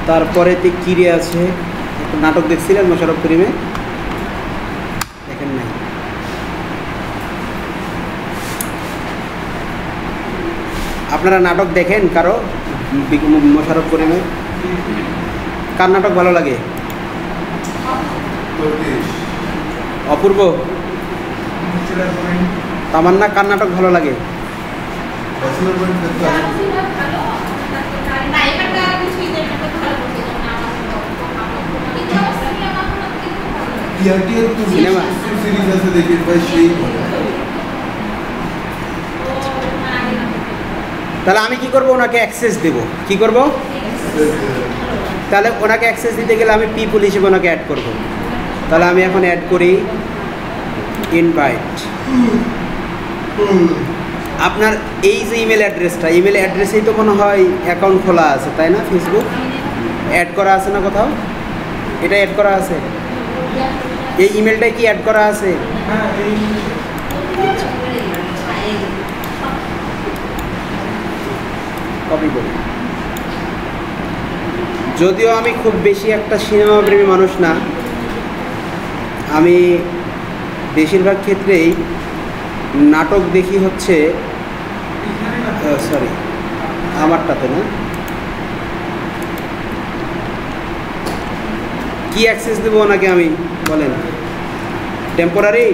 তারপরে কি রে আছে? একটা নাটক দেখছিলেন মোশাররফ করিমে? দেখেন নাই? আপনারা নাটক দেখেন কারো মোশাররফ করিমে? কার নাটক ভালো লাগে? অপূর্ব? তামান্না, কার নাটক ভালো লাগে? সিনেমা সিরিজ আছে দেখি ভাই, সেই তাহলে আমি কি করব? ওনাকে অ্যাক্সেস দেব। কি করব? তাহলে ওনাকে অ্যাক্সেস দিতে গেলে আমি পিপল হিসেবে ওনাকে অ্যাড করব। তাহলে আমি এখন অ্যাড করি ইনভাইট। আপনার এই যে ইমেল অ্যাড্রেসটা, ইমেল অ্যাড্রেসেই তো মনে হয় অ্যাকাউন্ট খোলা আছে, তাই না? ফেসবুক অ্যাড করা আছে না কোথাও? এটা অ্যাড করা আছে? এই ইমেলটাই কি অ্যাড করা আছে? কপি করি। যদিও আমি খুব বেশি একটা সিনেমা প্রেমী মানুষ না, আমি বেশিরভাগ ক্ষেত্রেই নাটক দেখি হচ্ছে, সরি আমারটাতে না। কি অ্যাক্সেস দেবো ওনাকে আমি বলেন? টেম্পোরারি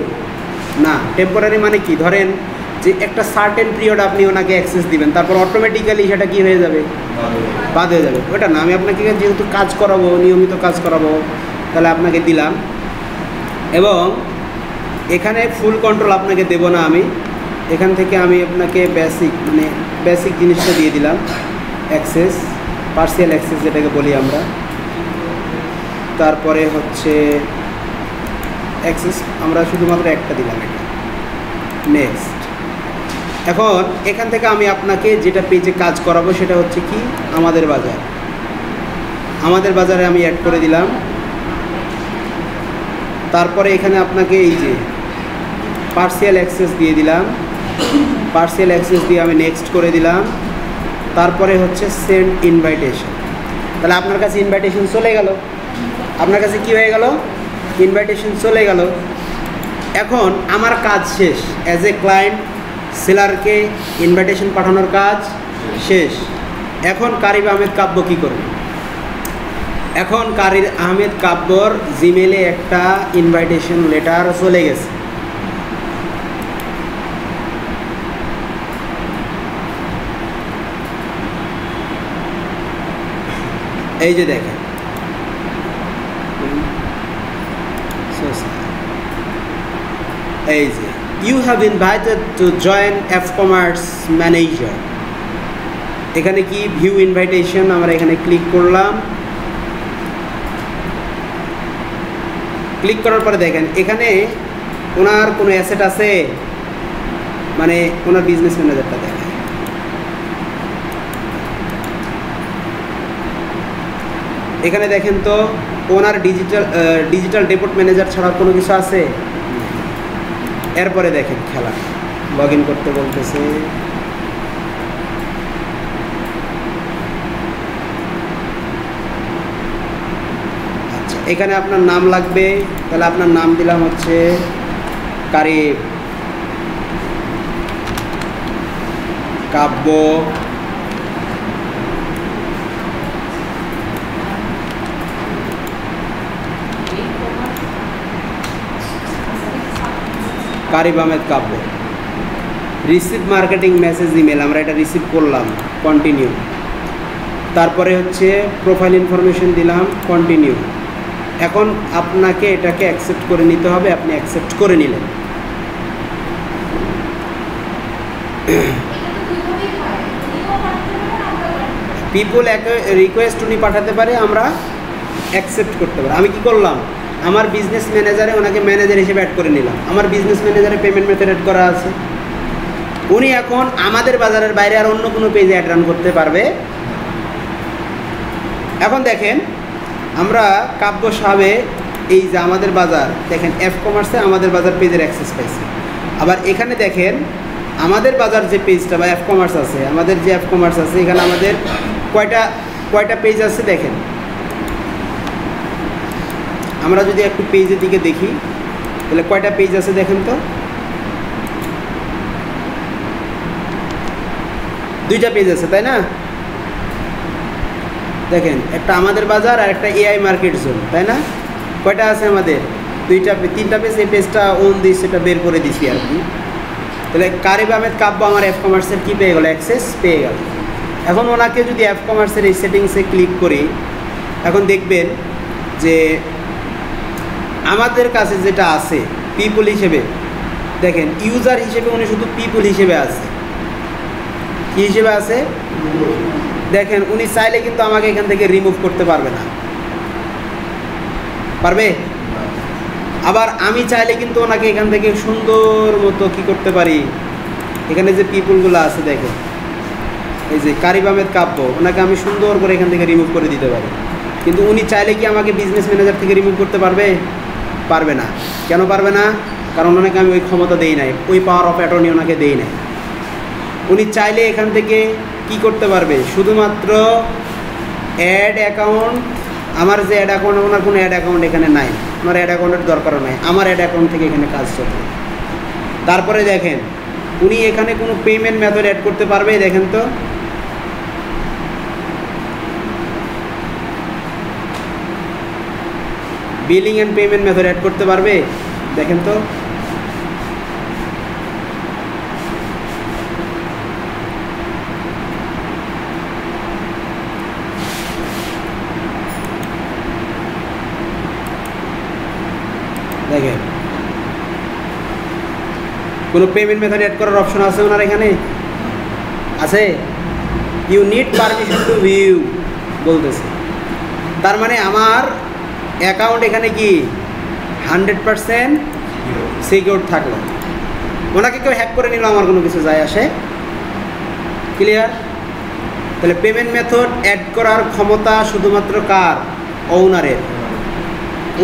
না, টেম্পোরারি মানে কি? ধরেন যে একটা সার্টেন পিরিয়ড আপনি ওনাকে অ্যাক্সেস দিবেন, তারপর অটোমেটিক্যালি সেটা কি হয়ে যাবে? বাদ হয়ে যাবে। ওটা না, আমি আপনাকে যেহেতু কাজ করাবো, নিয়মিত কাজ করাবো, তাহলে আপনাকে দিলাম। এবং এখানে ফুল কন্ট্রোল আপনাকে দেব না আমি, এখান থেকে আমি আপনাকে বেসিক জিনিসটা দিয়ে দিলাম, অ্যাক্সেস, পার্সিয়াল অ্যাক্সেস যেটাকে বলি আমরা। তারপরে হচ্ছে অ্যাক্সেস আমরা শুধুমাত্র একটা দিলাম, এটা নেক্সট। এখন এখান থেকে আমি আপনাকে যেটা পেজে কাজ করাবো সেটা হচ্ছে কি? আমাদের বাজার। আমাদের বাজারে আমি অ্যাড করে দিলাম। তারপরে এখানে আপনাকে এই যে পার্সিয়াল অ্যাক্সেস দিয়ে দিলাম, পার্সিয়াল অ্যাক্সেস দিয়ে আমি নেক্সট করে দিলাম। তারপরে হচ্ছে সেন্ড ইনভাইটেশন। তাহলে আপনার কাছে ইনভাইটেশন চলে গেল। আপনার কাছে কি হয়ে গেল? ইনভাইটেশন চলে গেল। এখন আমার কাজ শেষ, অ্যাজ এ ক্লায়েন্ট সেলারকে ইনভাইটেশন পাঠানোর কাজ শেষ। এখন কারিব আহমেদ কাব্য কী করবে? এখন কারির আহমেদ কাব্যর জিমেলে একটা ইনভাইটেশন লেটার চলে গেছে। এই যে দেখেন, এই যে you have invited to join F commerce manager. এখানে কি ভিউ ইনভাইটেশন, আমরা এখানে ক্লিক করলাম। ক্লিক করার পরে দেখেন এখানে ওনার কোনো অ্যাসেট আছে, মানে ওনার বিজনেস ম্যানেজারটা দেখেন। এখানে দেখেন তো ওনার ডিজিটাল ডেপোর্ট ম্যানেজার ছাড়া কোনো কিছু আছে? এরপরে দেখেন খেলা লগ ইন করতে বলতেছে। আচ্ছা, এখানে আপনার নাম লাগবে, তাহলে আপনার নাম দিলাম হচ্ছে কারিব, কাব্য, কারিব আহমেদ কাব্য। রিসিভ মার্কেটিং মেসেজ ইমেল, আমরা এটা রিসিভ করলাম, কন্টিনিউ। তারপরে হচ্ছে প্রোফাইল ইনফরমেশন দিলাম, কন্টিনিউ। এখন আপনাকে এটাকে অ্যাকসেপ্ট করে নিতে হবে, আপনি অ্যাকসেপ্ট করে নিলেন। পিপল রিকোয়েস্ট উনি পাঠাতে পারে, আমরা অ্যাকসেপ্ট করতে পারি। আমি কি করলাম, আমার বিজনেস ম্যানেজারে ওনাকে ম্যানেজার হিসেবে অ্যাড করে নিলাম। আমার বিজনেস ম্যানেজারে পেমেন্ট মেথড অ্যাড করা আছে। উনি এখন আমাদের বাজারের বাইরে আর অন্য কোনো পেজে অ্যাড রান করতে পারবে। এখন দেখেন আমরা কাব্য সাহেবে এই যে আমাদের বাজার দেখেন এফ কমার্সে আমাদের বাজার পেজের অ্যাক্সেস পাইছে। আবার এখানে দেখেন আমাদের বাজার যে পেজটা বা এফ কমার্স আছে, আমাদের যে এফ কমার্স আছে এখানে আমাদের কয়টা পেজ আছে দেখেন। আমরা যদি একটু পেজের দিকে দেখি তাহলে কয়টা পেজ আছে দেখেন তো, 2টা পেজ আছে, তাই না? দেখেন একটা আমাদের বাজার আর একটা এআই মার্কেট জোন, তাই না? কয়টা আছে আমাদের? 3টা পেজ। এই পেজটা ওন দিই, সেটা বের করে দিছি আর কি। তাহলে কারিব আহমেদ কাব্য আমার এফ কমার্সের কী পেয়ে গেল, অ্যাক্সেস পেয়ে গেল। এখন ওনাকে যদি এফ কমার্সের এই সেটিংসে ক্লিক করি, এখন দেখবেন যে আমাদের কাছে যেটা আছে পিপল হিসেবে, দেখেন ইউজার হিসেবে উনি শুধু পিপল হিসেবে আছে। কী হিসেবে আছে দেখেন, উনি চাইলে কিন্তু আমাকে এখান থেকে রিমুভ করতে পারবে না, পারবে? আবার আমি চাইলে কিন্তু ওনাকে এখান থেকে সুন্দর মতো কী করতে পারি, এখানে যে পিপলগুলো আছে দেখেন, এই যে কারিব আহমেদ কাব্য, ওনাকে আমি সুন্দর করে এখান থেকে রিমুভ করে দিতে পারি। কিন্তু উনি চাইলে কি আমাকে বিজনেস ম্যানেজার থেকে রিমুভ করতে পারবে? পারবে না। কেন পারবে না? কারণ ওনাকে আমি ওই ক্ষমতা দেই নাই, ওই পাওয়ার অফ অ্যাটর্নি ওনাকে দেই নাই। উনি চাইলে এখান থেকে কি করতে পারবে, শুধুমাত্র অ্যাড অ্যাকাউন্ট, আমার যে অ্যাড অ্যাকাউন্ট, ওনার কোনো অ্যাড অ্যাকাউন্ট এখানে নাই, আমার অ্যাড অ্যাকাউন্টের দরকারও নাই, আমার অ্যাড অ্যাকাউন্ট থেকে এখানে কাজ চলবে। তারপরে দেখেন উনি এখানে কোনো পেমেন্ট মেথড অ্যাড করতে পারবে, দেখেন তো, billing and payment method add করতে পারবে, দেখেন তো। দেখেন কোনো পেমেন্ট মেথড অ্যাড করার অপশন আছে ওনার এখানে? আছে। You need permission to view বলতেছে। তার মানে আমার অ্যাকাউন্ট এখানে কি 100% সিকিউর থাকলো। ওনাকে কেউ হ্যাক করে নিল, আমার কোনো কিছু যায় আসে? ক্লিয়ার? তাহলে পেমেন্ট মেথড অ্যাড করার ক্ষমতা শুধুমাত্র কার? ওনারের।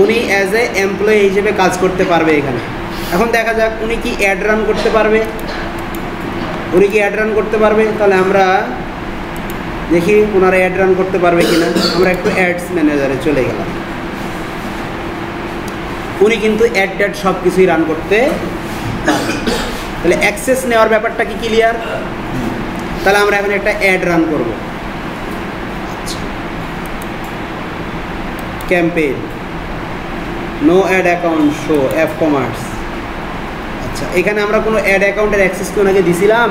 উনি অ্যাজ এ এমপ্লয়ি হিসেবে কাজ করতে পারবে এখানে। এখন দেখা যাক উনি কি অ্যাড রান করতে পারবে, উনি কি অ্যাড রান করতে পারবে? তাহলে আমরা দেখি ওনারা অ্যাড রান করতে পারবে কিনা। আমরা একটু অ্যাডস ম্যানেজারে চলে গেলাম। উনি কিন্তু অ্যাড ট্যাড সব কিছুই রান করতে পারবে। তাহলে অ্যাক্সেস নেওয়ার ব্যাপারটা কি ক্লিয়ার? তাহলে আমরা এখন একটা অ্যাড রান করব। Campaign no ad account show F commerce. আচ্ছা, এখানে আমরা কোনো অ্যাড অ্যাকাউন্টের অ্যাক্সেস কি ওনাকে দিছিলাম?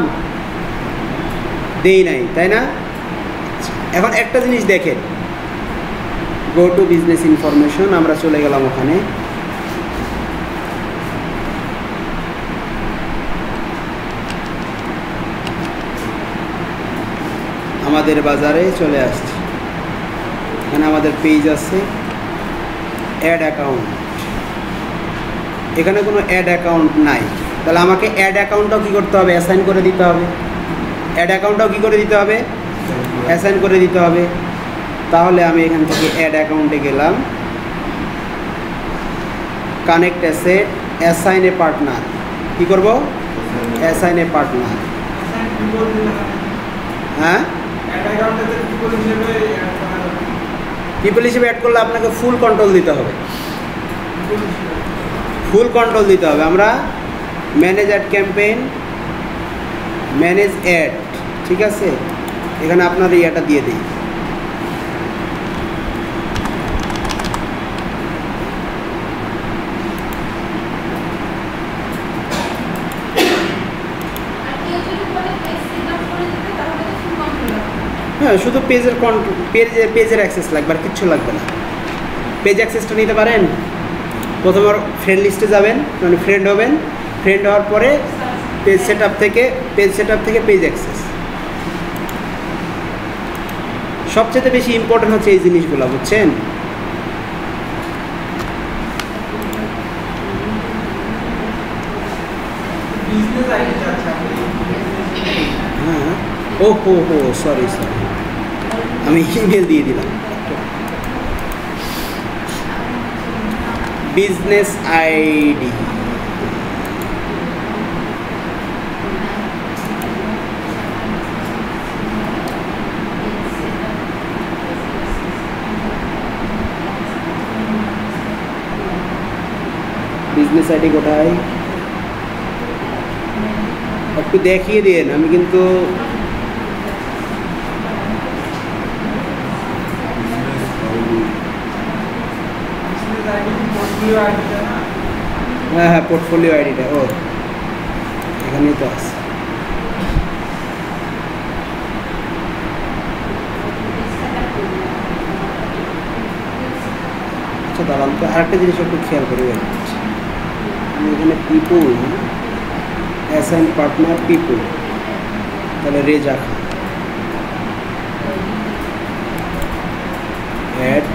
দেই নাই, তাই না? এখন একটা জিনিস দেখেন, গো টু বিজনেস ইনফরমেশন, আমরা চলে গেলাম ওখানে। আমাদের বাজারে চলে আসছে, এখানে আমাদের পেজ আছে অ্যাড অ্যাকাউন্ট। এখানে কোনো অ্যাড অ্যাকাউন্ট নাই, তাহলে আমাকে অ্যাড অ্যাকাউন্টটাও কী করতে হবে? অ্যাসাইন করে দিতে হবে। অ্যাড অ্যাকাউন্টটাও কী করে দিতে হবে? অ্যাসাইন করে দিতে হবে। তাহলে আমি এখান থেকে অ্যাড অ্যাকাউন্টে গেলাম, connect asset, assign a partner. কী করবো? Assign a partner. হ্যাঁ, পিপল হিসেবে অ্যাড করলে আপনাকে ফুল কন্ট্রোল দিতে হবে, ফুল কন্ট্রোল দিতে হবে। আমরা manage ad campaign, manage ad, ঠিক আছে, এখানে আপনার ইয়েটা দিয়ে দিই। হ্যাঁ, শুধু পেজের পেজের অ্যাক্সেস লাগবে, আর কিচ্ছু লাগবে না। পেজ অ্যাক্সেসটা নিতে পারেন। প্রথমে ফ্রেন্ড লিস্টে যাবেন, মানে ফ্রেন্ড হবেন, ফ্রেন্ড হওয়ার পরে পেজ সেটআপ থেকে পেজ অ্যাক্সেস। সবচেয়ে বেশি ইম্পর্টেন্ট হচ্ছে এই জিনিসগুলো, বুঝছেন? হ্যাঁ, ও হো সরি, আমি ইমেল দিয়ে দিলাম। বিজনেস আইডি, বিজনেস আইডি কোথায়? একটু দেখিয়ে দিন, আমি কিন্তু হ্যাঁ, পোর্টফোলিও আইডিটা ও এখানেই তো আছে। আচ্ছা, দাঁড়ান তো, আরেকটা জিনিস একটু খেয়াল করি। আমি এখানে পিপুল, অ্যাসাইন পার্টনার পিপুল, তাহলে রেজা খান, অ্যাড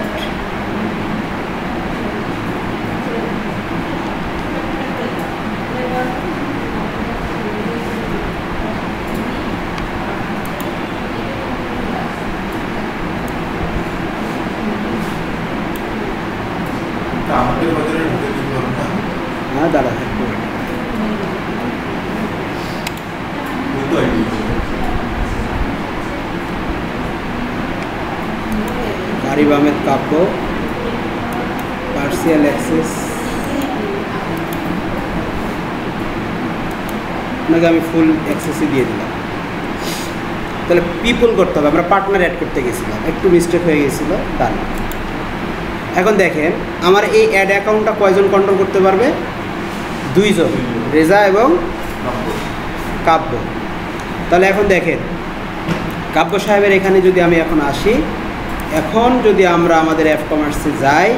আমাদের বাজারে ঢুকে দিতে হবে না। হ্যাঁ, দাঁড়া একটু গারিব আহমেদ কাব্য, পার্সিয়াল অ্যাক্সেস, আপনাকে আমি ফুল অ্যাক্সেসই দিয়ে দিলাম। তাহলে পিপল করতে হবে, আমরা পার্টনার অ্যাড করতে গেছিলাম, একটু মিস্টেক হয়ে গেছিলো, ডান। এখন দেখেন আমার এই অ্যাড অ্যাকাউন্টটা কয়জন কন্ট্রোল করতে পারবে? 2 জন, রেজা এবং কাব্য। তাহলে এখন দেখেন কাব্য সাহেবের এখানে যদি আমি এখন আসি, এখন যদি আমরা আমাদের অ্যাপ কমার্সে যাই,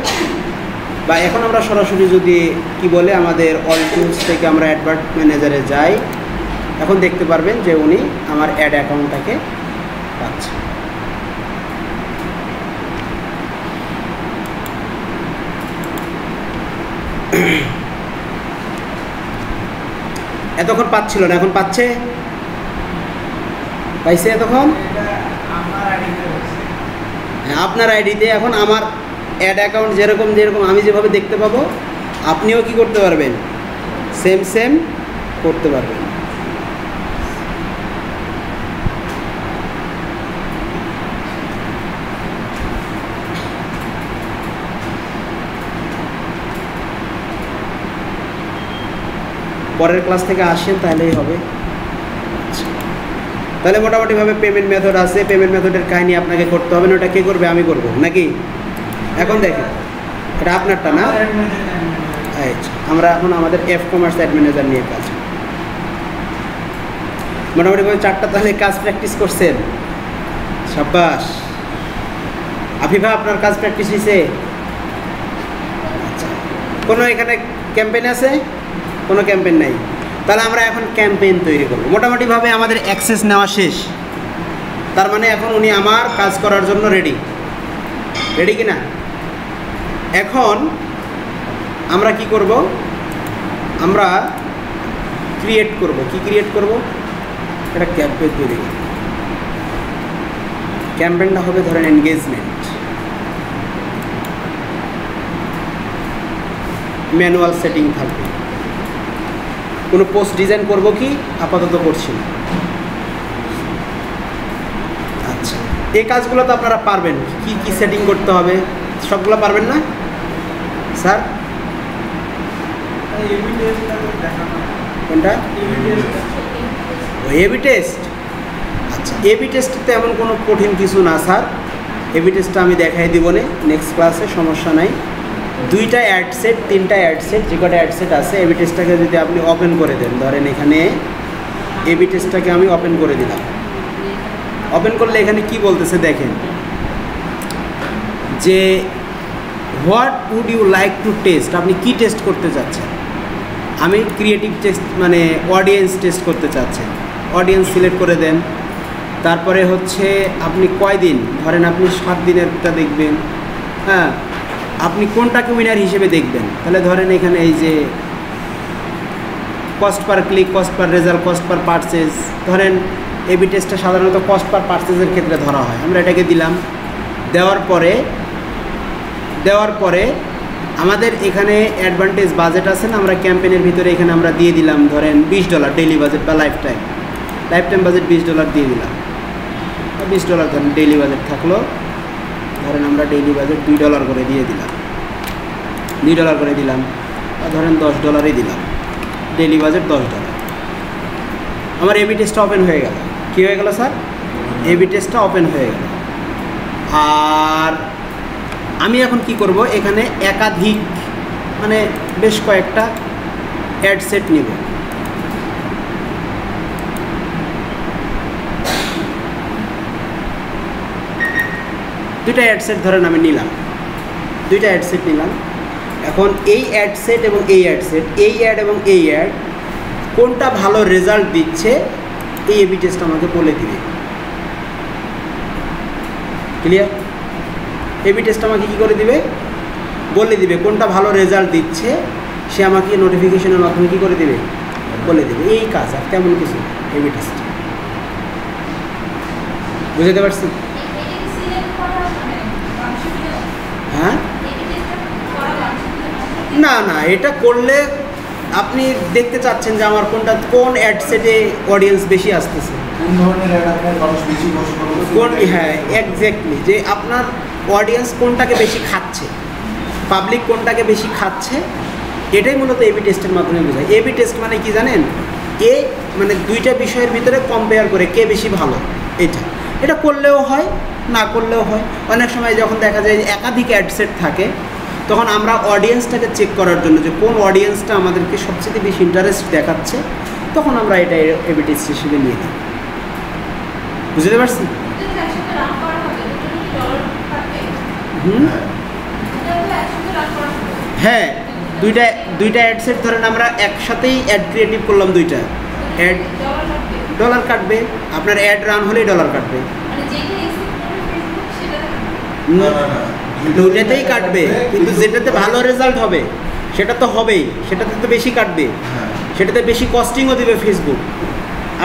বা এখন আমরা সরাসরি যদি কি বলে আমাদের অল টুলস থেকে আমরা অ্যাডভার্ট ম্যানেজারে যাই, এখন দেখতে পারবেন যে উনি আমার অ্যাড অ্যাকাউন্টটাকে পাচ্ছে। এতক্ষণ পাচ্ছিল না, এখন পাচ্ছে, পাইছে এতক্ষণ। আপনার আইডিতে এখন আমার অ্যাড অ্যাকাউন্ট যেরকম আমি যেভাবে দেখতে পাবো, আপনিও কি করতে পারবেন? সেম করতে পারবেন। পরের ক্লাস থেকে আসেন, তাহলেই হবে। তাহলে মোটামুটিভাবে পেমেন্ট মেথড আছে, পেমেন্ট মেথডের কাহিনী আপনাকে করতে হবে না, ওটা কে করবে? আমি করব নাকি? এখন দেখেন এটা আপনারটা না। আচ্ছা, আমরা এখন আমাদের এফ কমার্স অ্যাড ম্যানেজার নিয়ে কাজ, মোটামুটিভাবে 4টা তাহলে কাজ প্র্যাকটিস করছেন, সাব্বাস। আফিফা, আপনার কাজ প্র্যাকটিস হয়েছে? আচ্ছা, কোনো এখানে ক্যাম্পেইন আছে? কোনো ক্যাম্পেইন নাই। তাহলে আমরা এখন ক্যাম্পেইন তৈরি করব। মোটামুটিভাবে আমাদের অ্যাক্সেস নেওয়া শেষ, তার মানে এখন উনি আমার কাজ করার জন্য রেডি কিনা? এখন আমরা কি করব? আমরা ক্রিয়েট করব। কি ক্রিয়েট করব? একটা ক্যাম্পেইন তৈরি করব। ক্যাম্পেইনটা হবে ধরেন এনগেজমেন্ট। ম্যানুয়াল সেটিং থাকবে। কোনো পোস্ট ডিজাইন করব কি আপাতত করছি না। আচ্ছা, এই কাজগুলো তো আপনারা পারবেন, কি কি সেটিং করতে হবে সবগুলো পারবেন না স্যার? কোনটা? AB test. আচ্ছা, এবি টেস্টে এমন কোনো কঠিন কিছু না স্যার, এবি টেস্টটা আমি দেখাই দিব না নেক্সট ক্লাসে, সমস্যা নাই। 2টা অ্যাড সেট 3টা অ্যাড সেট, যে কটা অ্যাড সেট আছে এবি টেস্টটাকে যদি আপনি ওপেন করে দেন, ধরেন এখানে এবি টেস্টটাকে আমি ওপেন করে দিলাম। ওপেন করলে এখানে কি বলতেছে দেখেন, যে what would you like to test, আপনি কি টেস্ট করতে চাচ্ছেন? আমি ক্রিয়েটিভ টেস্ট মানে অডিয়েন্স টেস্ট করতে চাচ্ছেন, অডিয়েন্স সিলেক্ট করে দেন। তারপরে হচ্ছে আপনি কয়দিন, ধরেন আপনি 7 দিনেরটা দেখবেন, হ্যাঁ, আপনি কোনটাকে উইনার হিসেবে দেখবেন? তাহলে ধরেন এখানে এই যে cost per click, cost per result, cost per purchase, ধরেন এবি টেস্টটা সাধারণত কস্ট পার পারচেজের ক্ষেত্রে ধরা হয়। আমরা এটাকে দিলাম, দেওয়ার পরে আমাদের এখানে অ্যাডভান্টেজ বাজেট আছে না, আমরা ক্যাম্পেইনের ভিতরে এখানে আমরা দিয়ে দিলাম ধরেন $20 ডেইলি বাজেট বা লাইফ টাইম বাজেট $20 দিয়ে দিলাম। $20 ধরেন ডেইলি বাজেট থাকলো, ধরেন আমরা ডেইলি বাজেট $2 করে দিয়ে দিলাম, $2 করে দিলাম, বা ধরেন $10 দিলাম, ডেইলি বাজেট $10। আমার এবি টেস্টটা ওপেন হয়ে গেল। কী হয়ে গেল স্যার? এবি টেস্টটা ওপেন হয়ে গেল। আর আমি এখন কি করব, এখানে একাধিক মানে বেশ কয়েকটা অ্যাড সেট নিব। দুইটা অ্যাড সেট ধরেন আমি নিলাম, 2টা অ্যাড সেট নিলাম। এখন এই অ্যাড সেট এবং এই অ্যাড সেট, এই অ্যাড এবং এই অ্যাড কোনটা ভালো রেজাল্ট দিচ্ছে এই এবি টেস্ট আমাকে বলে দিবে। ক্লিয়ার? এবি টেস্ট আমাকে কী করে দিবে? বলে দিবে কোনটা ভালো রেজাল্ট দিচ্ছে, সে আমাকে নোটিফিকেশনের মাধ্যমে কী করে দেবে? বলে দেবে। এই কাজ, আর তেমন কিছু এবি টেস্ট। বুঝতে পারছি? হ্যাঁ, না না, এটা করলে আপনি দেখতে চাচ্ছেন যে আমার কোন অ্যাড সেটে অডিয়েন্স বেশি আসতেছে, কোন ধরনের অ্যাড আপনার মানুষ বেশি পছন্দ করে, কোন, হ্যাঁ এক্স্যাক্টলি, যে আপনার অডিয়েন্স কোনটাকে বেশি খাচ্ছে, পাবলিক কোনটাকে বেশি খাচ্ছে, এটাই মূলত এবি টেস্টের মাধ্যমে বোঝায়। এবি টেস্ট মানে কি জানেন? মানে 2টা বিষয়ের ভিতরে কম্পেয়ার করে কে বেশি ভালো, এটা করলেও হয়, না করলেও হয়। অনেক সময় যখন দেখা যায় যে একাধিক অ্যাড সেট থাকে, তখন আমরা অডিয়েন্সটাকে চেক করার জন্য যে কোন অডিয়েন্সটা আমাদেরকে সবচেয়ে বেশি ইন্টারেস্ট দেখাচ্ছে, তখন আমরা এটা এবি টেস্ট হিসেবে নিয়ে নিই। বুঝতে পারছি? হ্যাঁ, দুইটা অ্যাড সেট ধরেন আমরা একসাথেই অ্যাড ক্রিয়েটিভ করলাম, 2টা অ্যাড $1 কাটবে, আপনার অ্যাড রান হলেই $1 কাটবে, দুইটাতেই কাটবে, কিন্তু যেটাতে ভালো রেজাল্ট হবে সেটা তো হবেই, সেটাতে তো বেশি কাটবে, সেটাতে বেশি কস্টিংও দেবে ফেসবুক।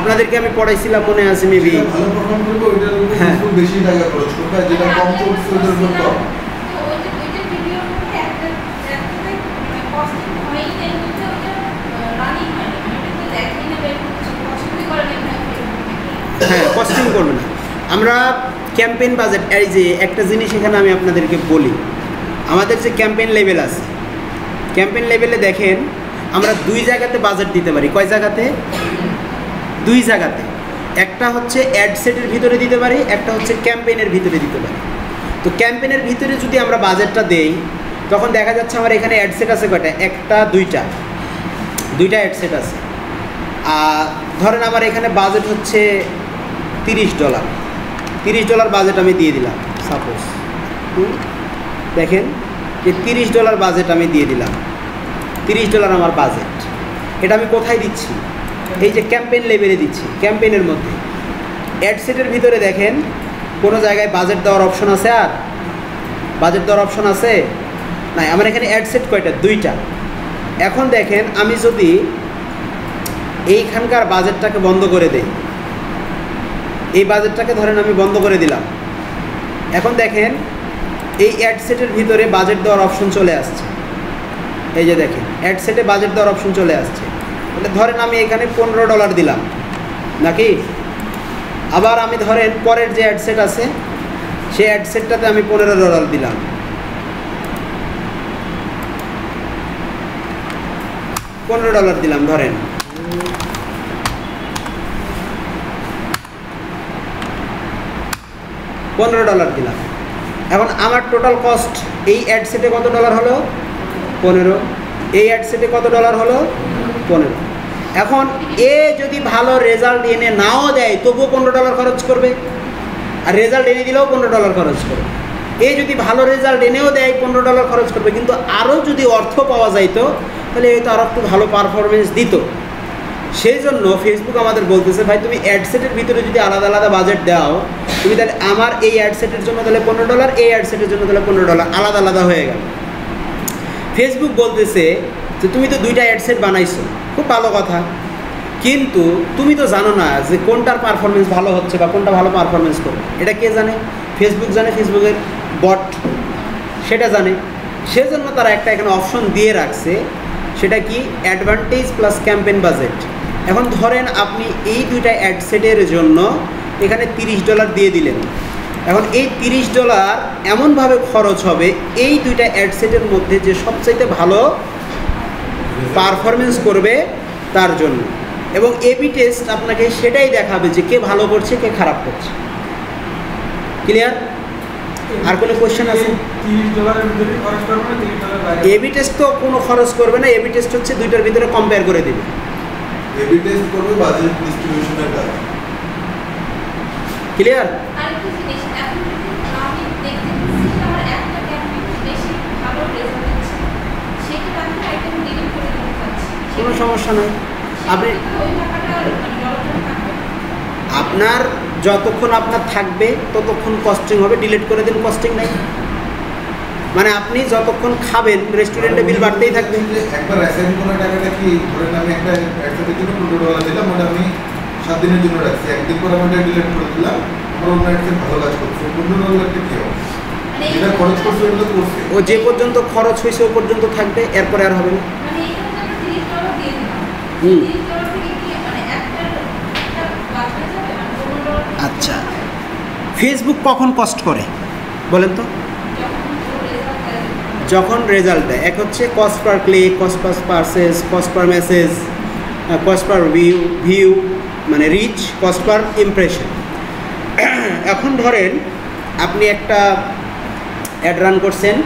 আপনাদেরকে আমি পড়াইছিলাম, মনে আছে মেবি, ভালো পারফর্ম করবে ওইটার উপর ফেসবুক বেশি টাকা খরচ করবে, আর যেটা কম চলছে ওইটার উপর কম। হ্যাঁ, কস্টিং করবে না। আমরা ক্যাম্পেইন বাজেট, এই যে একটা জিনিস এখানে আমি আপনাদেরকে বলি, আমাদের যে ক্যাম্পেইন লেভেল আছে, ক্যাম্পেইন লেভেলে দেখেন আমরা 2 জায়গাতে বাজেট দিতে পারি। কয় জায়গাতে? 2 জায়গাতে। একটা হচ্ছে অ্যাড সেটের ভিতরে দিতে পারি, একটা হচ্ছে ক্যাম্পেইনের ভিতরে দিতে পারি। তো ক্যাম্পেইনের ভিতরে যদি আমরা বাজেটটা দেই, তখন দেখা যাচ্ছে আমার এখানে অ্যাড সেট আছে কয়টা? একটা, দুইটা অ্যাড সেট আছে। আর ধরেন আমার এখানে বাজেট হচ্ছে $30 বাজেট আমি দিয়ে দিলাম সাপোজ। দেখেন যে $30 বাজেট আমি দিয়ে দিলাম, $30 আমার বাজেট। এটা আমি কোথায় দিচ্ছি? এই যে ক্যাম্পেইন লেভেলে দিচ্ছি, ক্যাম্পেইনের মধ্যে। অ্যাড সেটের ভিতরে দেখেন কোনো জায়গায় বাজেট দেওয়ার অপশন আছে? আর বাজেট দেওয়ার অপশন আছে? নাই। আমার এখানে অ্যাড সেট কয়টা? 2টা। এখন দেখেন আমি যদি এইখানকার বাজেটটাকে বন্ধ করে দেই, এই বাজেটটাকে ধরেন আমি বন্ধ করে দিলাম, এখন দেখেন এই অ্যাড সেটের ভিতরে বাজেট দেওয়ার অপশন চলে আসছে। এই যে দেখেন অ্যাড সেটে বাজেট দেওয়ার অপশন চলে আসছে। তাহলে ধরেন আমি এখানে $15 দিলাম নাকি, আবার আমি ধরেন পরের যে অ্যাড সেট আছে সেই অ্যাড সেটটাতে আমি $15 দিলাম, $15 দিলাম ধরেন। $15 দিলাম। এখন আমার টোটাল কস্ট এই অ্যাড সেটে কত ডলার হলো? 15। এই অ্যাড সেটে কত ডলার হলো? 15। এখন এ যদি ভালো রেজাল্ট এনে নাও দেয় তবুও $15 খরচ করবে, আর রেজাল্ট এনে দিলেও $15 খরচ করবে। এ যদি ভালো রেজাল্ট এনেও দেয় $15 খরচ করবে, কিন্তু আরও যদি অর্থ পাওয়া যাইতো তাহলে এই তো আরও একটু ভালো পারফরমেন্স দিত। সেই জন্য ফেসবুক আমাদের বলতেছে ভাই তুমি অ্যাড সেটের ভিতরে যদি আলাদা আলাদা বাজেট দাও, তুমি তাহলে আমার এই অ্যাড সেটের জন্য তাহলে $15, এই অ্যাড সেটের জন্য তাহলে $15, আলাদা আলাদা হয়ে গেল। ফেসবুক বলতেছে যে তুমি তো দুইটা অ্যাড সেট বানাইছো, খুব ভালো কথা, কিন্তু তুমি তো জানো না যে কোনটার পারফরমেন্স ভালো হচ্ছে বা কোনটা ভালো পারফরমেন্স করবে। এটা কে জানে? ফেসবুক জানে, ফেসবুকের বট সেটা জানে। সেজন্য তারা একটা এখানে অপশন দিয়ে রাখছে, সেটা কি অ্যাডভান্টেজ প্লাস ক্যাম্পেইন বাজেট। এখন ধরেন আপনি এই দুইটা অ্যাড সেটের জন্য এখানে $30 দিয়ে দিলেন। এখন এই $30 এমনভাবে খরচ হবে এই দুইটা অ্যাড সেটের মধ্যে যে সবচাইতে ভালো পারফরমেন্স করবে তার জন্য, এবং এবি টেস্ট আপনাকে সেটাই দেখাবে যে কে ভালো করছে কে খারাপ করছে। ক্লিয়ার? আর কোনো কোয়েশ্চেন আছে? এবি টেস্ট তো কোনো খরচ করবে না, এবি টেস্ট হচ্ছে দুইটার ভিতরে কম্পেয়ার করে দেবে। এবি টেস্ট করবে বাজেট ডিস্ট্রিবিউশনের কাজ। ক্লিয়ার? আরেকটা জিনিস, এখন আমি দেখতেছি আমার একটা ক্যাম্পেইন বেশি ভালো রেজাল্ট দিচ্ছে, সেটা আমি আইটেম ডিলিট করে দিতে পারছি, কোনো সমস্যা নেই। আপনি ওই টাকাটা ডলারটা থাকবে, আপনার যতক্ষণ আপনার থাকবে ততক্ষণ কস্টিং হবে, ডিলিট করে দিন, কস্টিং নাই। মানে আপনি যতক্ষণ খাবেন রেস্টুরেন্টে বিল বাড়তেই থাকবে। একবার অ্যাসাইন করা টাকাটা কি ধরেন আমি একটা অ্যাডসেটের জন্য $15 দিলাম, ওটা আমি 7 দিনের জন্য রাখছি, একদিন পর আমি ওটা ডিলিট করে দিলাম, আমার অন্য অ্যাডসেট ভালো কাজ করছে, $15 কি হবে? যেটা খরচ করছে ওগুলো তো করছে। ও যে পর্যন্ত খরচ হয়েছে ও পর্যন্ত থাকবে, এরপরে আর হবে না। মানে এখানে আমরা $30 দিয়ে দিলাম, হুম। $30 থেকে কি মানে একটা বাদ হয়ে যাবে, মানে $15 আচ্ছা, ফেসবুক কখন কস্ট করে বলেন তো? যখন রেজাল্ট দেয়। এক হচ্ছে cost per click, cost per purchase, cost per message, cost per view মানে রিচ, কস্ট পার ইমপ্রেশন। এখন ধরেন আপনি একটা অ্যাড রান করছেন,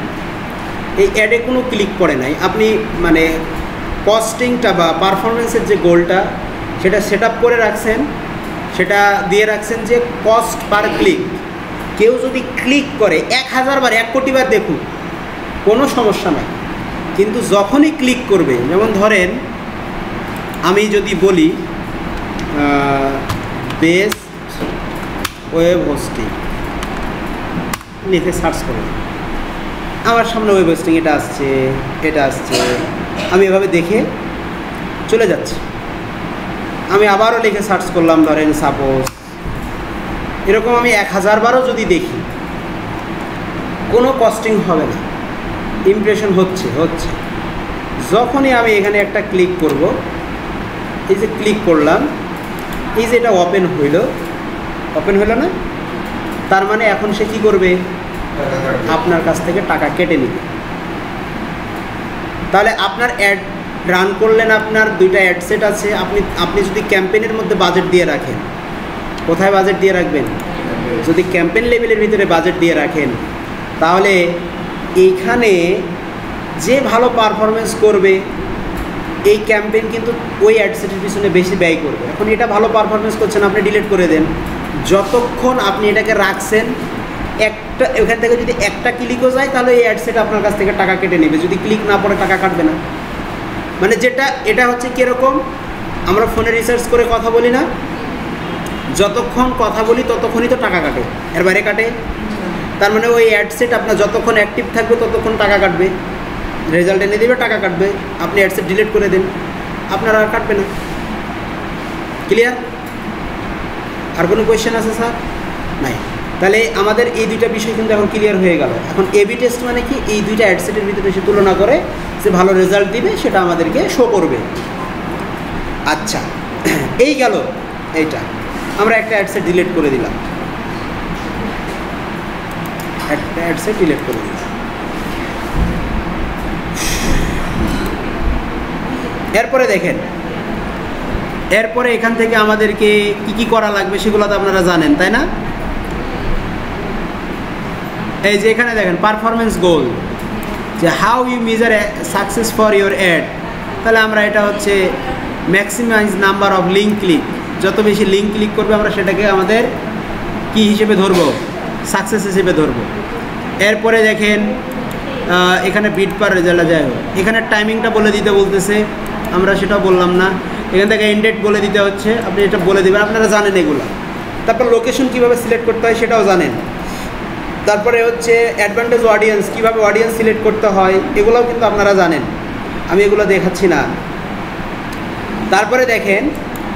এই অ্যাডে কোনো ক্লিক পড়ে নাই, আপনি মানে কস্টিংটা বা পারফরমেন্সের যে গোলটা সেটা সেট আপ করে রাখছেন, সেটা দিয়ে রাখছেন যে কস্ট পার ক্লিক। কেউ যদি ক্লিক করে 1000 বার 1 কোটি বার দেখুক কোনো সমস্যা নাই, কিন্তু যখনই ক্লিক করবে, যেমন ধরেন আমি যদি বলি বেস্ট ওয়েব হোস্টিং লিখে সার্চ করুন, আমার সামনে ওয়েব হোস্টিং এটা আসছে, এটা আসছে, আমি এভাবে দেখে চলে যাচ্ছি। আমি আবারও লিখে সার্চ করলাম, ধরেন সাপোজ, এরকম আমি 1000 বারও যদি দেখি কোনো কস্টিং হবে না, ইমপ্রেশন হচ্ছে। যখনই আমি এখানে একটা ক্লিক করব, এই যে ক্লিক করলাম, এই যে এটা ওপেন হইল না, তার মানে এখন সে কী করবে? আপনার কাছ থেকে টাকা কেটে নেবে। তাহলে আপনার অ্যাড রান করলেন, আপনার দুইটা অ্যাড সেট আছে, আপনি যদি ক্যাম্পেইনের মধ্যে বাজেট দিয়ে রাখেন, কোথায় বাজেট দিয়ে রাখবেন? যদি ক্যাম্পেইন লেভেলের ভিতরে বাজেট দিয়ে রাখেন, তাহলে এইখানে যে ভালো পারফরমেন্স করবে এই ক্যাম্পেইন কিন্তু ওই অ্যাডসেটের পিছনে বেশি ব্যয় করবে। এখন এটা ভালো পারফরমেন্স করছেন, আপনি ডিলিট করে দেন। যতক্ষণ আপনি এটাকে রাখছেন, একটা এখান থেকে যদি একটা ক্লিকও যায় তাহলে এই অ্যাডসেট আপনার কাছ থেকে টাকা কেটে নেবে, যদি ক্লিক না পড়ে টাকা কাটবে না। মানে এটা হচ্ছে কীরকম, আমরা ফোনে রিসার্চ করে কথা বলি না, যতক্ষণ কথা বলি ততক্ষণই তো টাকা কাটে, এর বাইরে কাটে। তার মানে ওই অ্যাডসেট আপনার যতক্ষণ অ্যাক্টিভ থাকবে ততক্ষণ টাকা কাটবে, রেজাল্ট এনে দেবে, টাকা কাটবে। আপনি অ্যাডসেট ডিলিট করে দেন, আপনার আর কাটবে না। ক্লিয়ার? আর কোনো কোয়েশ্চেন আছে স্যার? নাই। তাহলে আমাদের এই দুইটা বিষয় কিন্তু এখন ক্লিয়ার হয়ে গেল। এখন এবি টেস্ট মানে কি? এই দুইটা অ্যাডসেটের ভিতরে এসে তুলনা করে যে ভালো রেজাল্ট দিবে সেটা আমাদেরকে শো করবে। আচ্ছা, এই গেল এইটা। আমরা একটা অ্যাডসেট ডিলিট করে দিলাম, একটা অ্যাডসেট ডিলিট করে দিলাম। এরপরে দেখেন, এরপরে এখান থেকে আমাদেরকে কি কি করা লাগবে সেগুলো তো আপনারা জানেন, তাই না? এই যে এখানে দেখেন পারফরমেন্স গোল, যে how you measure success for your ad. তাহলে আমরা এটা হচ্ছে maximize number of link click, যত বেশি লিঙ্ক ক্লিক করবে আমরা সেটাকে আমাদের কি হিসেবে ধরবো, সাকসেস হিসেবে ধরবো। এরপরে দেখেন এখানে বিট পার রেজাল্ট, যাই হোক এখানে টাইমিংটা বলে দিতে বলতেছে, আমরা সেটাও বললাম না। এখান থেকে এন্ড ডেট বলে দিতে হচ্ছে, আপনি এটা বলে দেবেন, আপনারা জানেন এগুলো। তারপর লোকেশন কীভাবে সিলেক্ট করতে হয় সেটাও জানেন। তারপরে হচ্ছে অ্যাডভান্টেজ অডিয়েন্স, কীভাবে অডিয়েন্স সিলেক্ট করতে হয় এগুলোও কিন্তু আপনারা জানেন, আমি এগুলো দেখাচ্ছি না। তারপরে দেখেন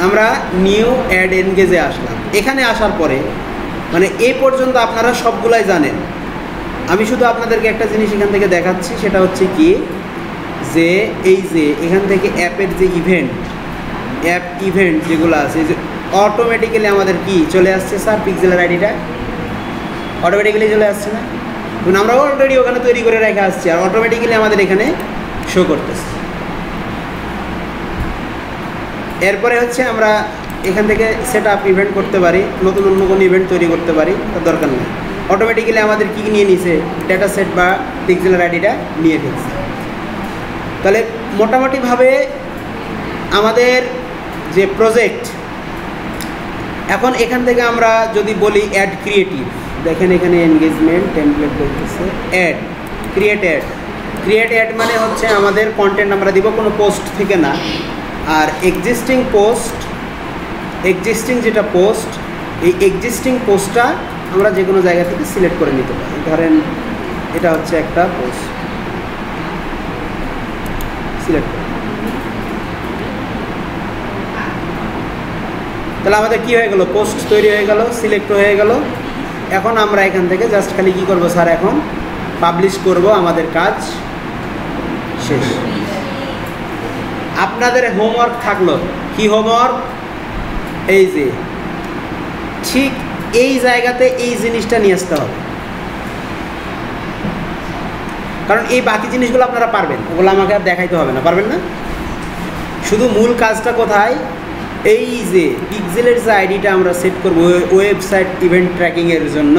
আমরা নিউ অ্যাড এনগেজে আসলাম। এখানে আসার পরে মানে এই পর্যন্ত আপনারা সবগুলাই জানেন। আমি শুধু আপনাদেরকে একটা জিনিস এখান থেকে দেখাচ্ছি, সেটা হচ্ছে কি, যে এই যে এখান থেকে অ্যাপের যে ইভেন্ট, অ্যাপ ইভেন্ট যেগুলো আছে, যে অটোমেটিক্যালি আমাদের কি চলে আসছে স্যার, পিক্সেলের আইডিটা অটোমেটিক্যালি চলে আসছে না? আমরা অলরেডি ওখানে তৈরি করে রেখে আসছি, আর অটোমেটিক্যালি আমাদের এখানে শো করতেছে। এরপরে হচ্ছে আমরা এখান থেকে সেট আপ ইভেন্ট করতে পারি, নতুন অন্য কোনো ইভেন্ট তৈরি করতে পারি, তার দরকার নেই। অটোমেটিক্যালি আমাদের কী নিয়ে নিছে, ডেটা সেট বা পিক্সেলের আইডিটা নিয়ে ফেলছে। তাহলে মোটামুটিভাবে আমাদের যে প্রজেক্ট, এখন এখান থেকে আমরা যদি বলি অ্যাড ক্রিয়েটিভ, দেখেন এখানে এনগেজমেন্ট টেমপ্লেট বলতেছে ad, create ad. Create ad মানে হচ্ছে আমাদের কন্টেন্ট আমরা দিব কোনো পোস্ট থেকে না, আর এক্সিস্টিং পোস্ট, এক্সিস্টিং যেটা পোস্ট, এই এক্সিস্টিং পোস্টটা আমরা যে কোনো জায়গা থেকে সিলেক্ট করে নিতে পারি। ধরেন এটা হচ্ছে একটা পোস্ট, সিলেক্ট করি, তাহলে আমাদের কী হয়ে গেল, পোস্ট তৈরি হয়ে গেল, সিলেক্ট হয়ে গেল। এখন আমরা এখান থেকে জাস্ট খালি কী করবো স্যার, এখন পাবলিশ করব, আমাদের কাজ শেষ। আপনাদের হোমওয়ার্ক থাকলো, কি হোমওয়ার্ক, এই যে ঠিক এই জায়গাতে এই জিনিসটা নিয়ে আসতে হবে, কারণ এই বাকি জিনিসগুলো আপনারা পারবেন, ওগুলো আমাকে আর দেখাইতে হবে না, পারবেন না? শুধু মূল কাজটা কোথায়, এই যে পিক্সেলের যে আইডিটা আমরা সেট করবো ওয়েবসাইট ইভেন্ট ট্র্যাকিংয়ের জন্য,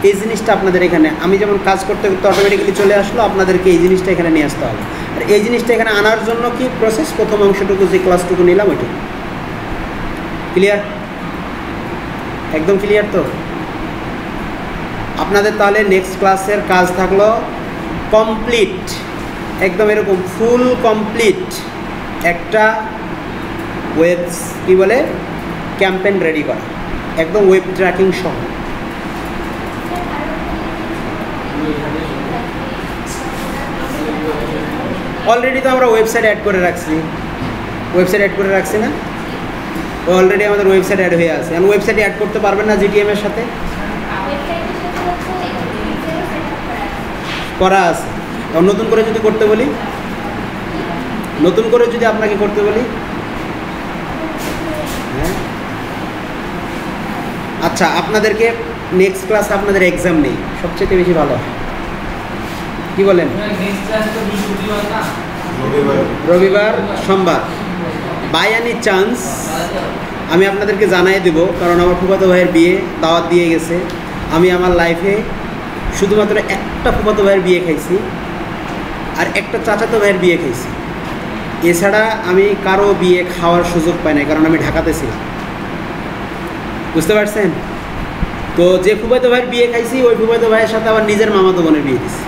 এই জিনিসটা আপনাদের এখানে, আমি যেমন কাজ করতে করতে অটোমেটিক্যালি চলে আসলো, আপনাদেরকে এই জিনিসটা এখানে নিয়ে আসতে হবে। আর এই জিনিসটা এখানে আনার জন্য কি প্রসেস, প্রথম অংশটুকু যে ক্লাসটুকু নিলাম ওইটুকু ক্লিয়ার, একদম ক্লিয়ার তো আপনাদের? তাহলে নেক্সট ক্লাসের কাজ থাকলো কমপ্লিট, একদম এরকম ফুল কমপ্লিট একটা ওয়েব কি বলে ক্যাম্পেইন রেডি করা, একদম ওয়েব ট্র্যাকিং সহ। অলরেডি তো আমরা ওয়েবসাইট অ্যাড করে রাখছি, ওয়েবসাইট অ্যাড করে রাখছি না? অলরেডি আমাদের ওয়েবসাইট অ্যাড হয়ে আছে। এখন ওয়েবসাইট অ্যাড করতে পারবেন না জিটিএম এর সাথে? করা আছে। এখন নতুন করে যদি করতে বলি, নতুন করে যদি আপনাকে করতে বলি, হ্যাঁ আচ্ছা, আপনাদেরকে নেক্সট ক্লাসে আপনাদের এক্সাম নেই, সবচেয়ে বেশি ভালো, কি বলেন? রবিবার সোমবার, বাই এনি চান্স আমি আপনাদেরকে জানাই দেব, কারণ আমার ফুফাতো ভাইয়ের বিয়ে দাওয়াত দিয়ে গেছে। আমি আমার লাইফে শুধুমাত্র একটা ফুফাতো ভাইয়ের বিয়ে খাইছি আর একটা চাচাতো ভাইয়ের বিয়ে খাইছি, এছাড়া আমি কারো বিয়ে খাওয়ার সুযোগ পাই না, কারণ আমি ঢাকাতে ছিলাম, বুঝতে পারছেন তো? যে ফুফাতো ভাইয়ের বিয়ে খাইছি ওই ফুফাতো ভাইয়ের সাথে আবার নিজের মামাতো বোনের বিয়ে দিছি।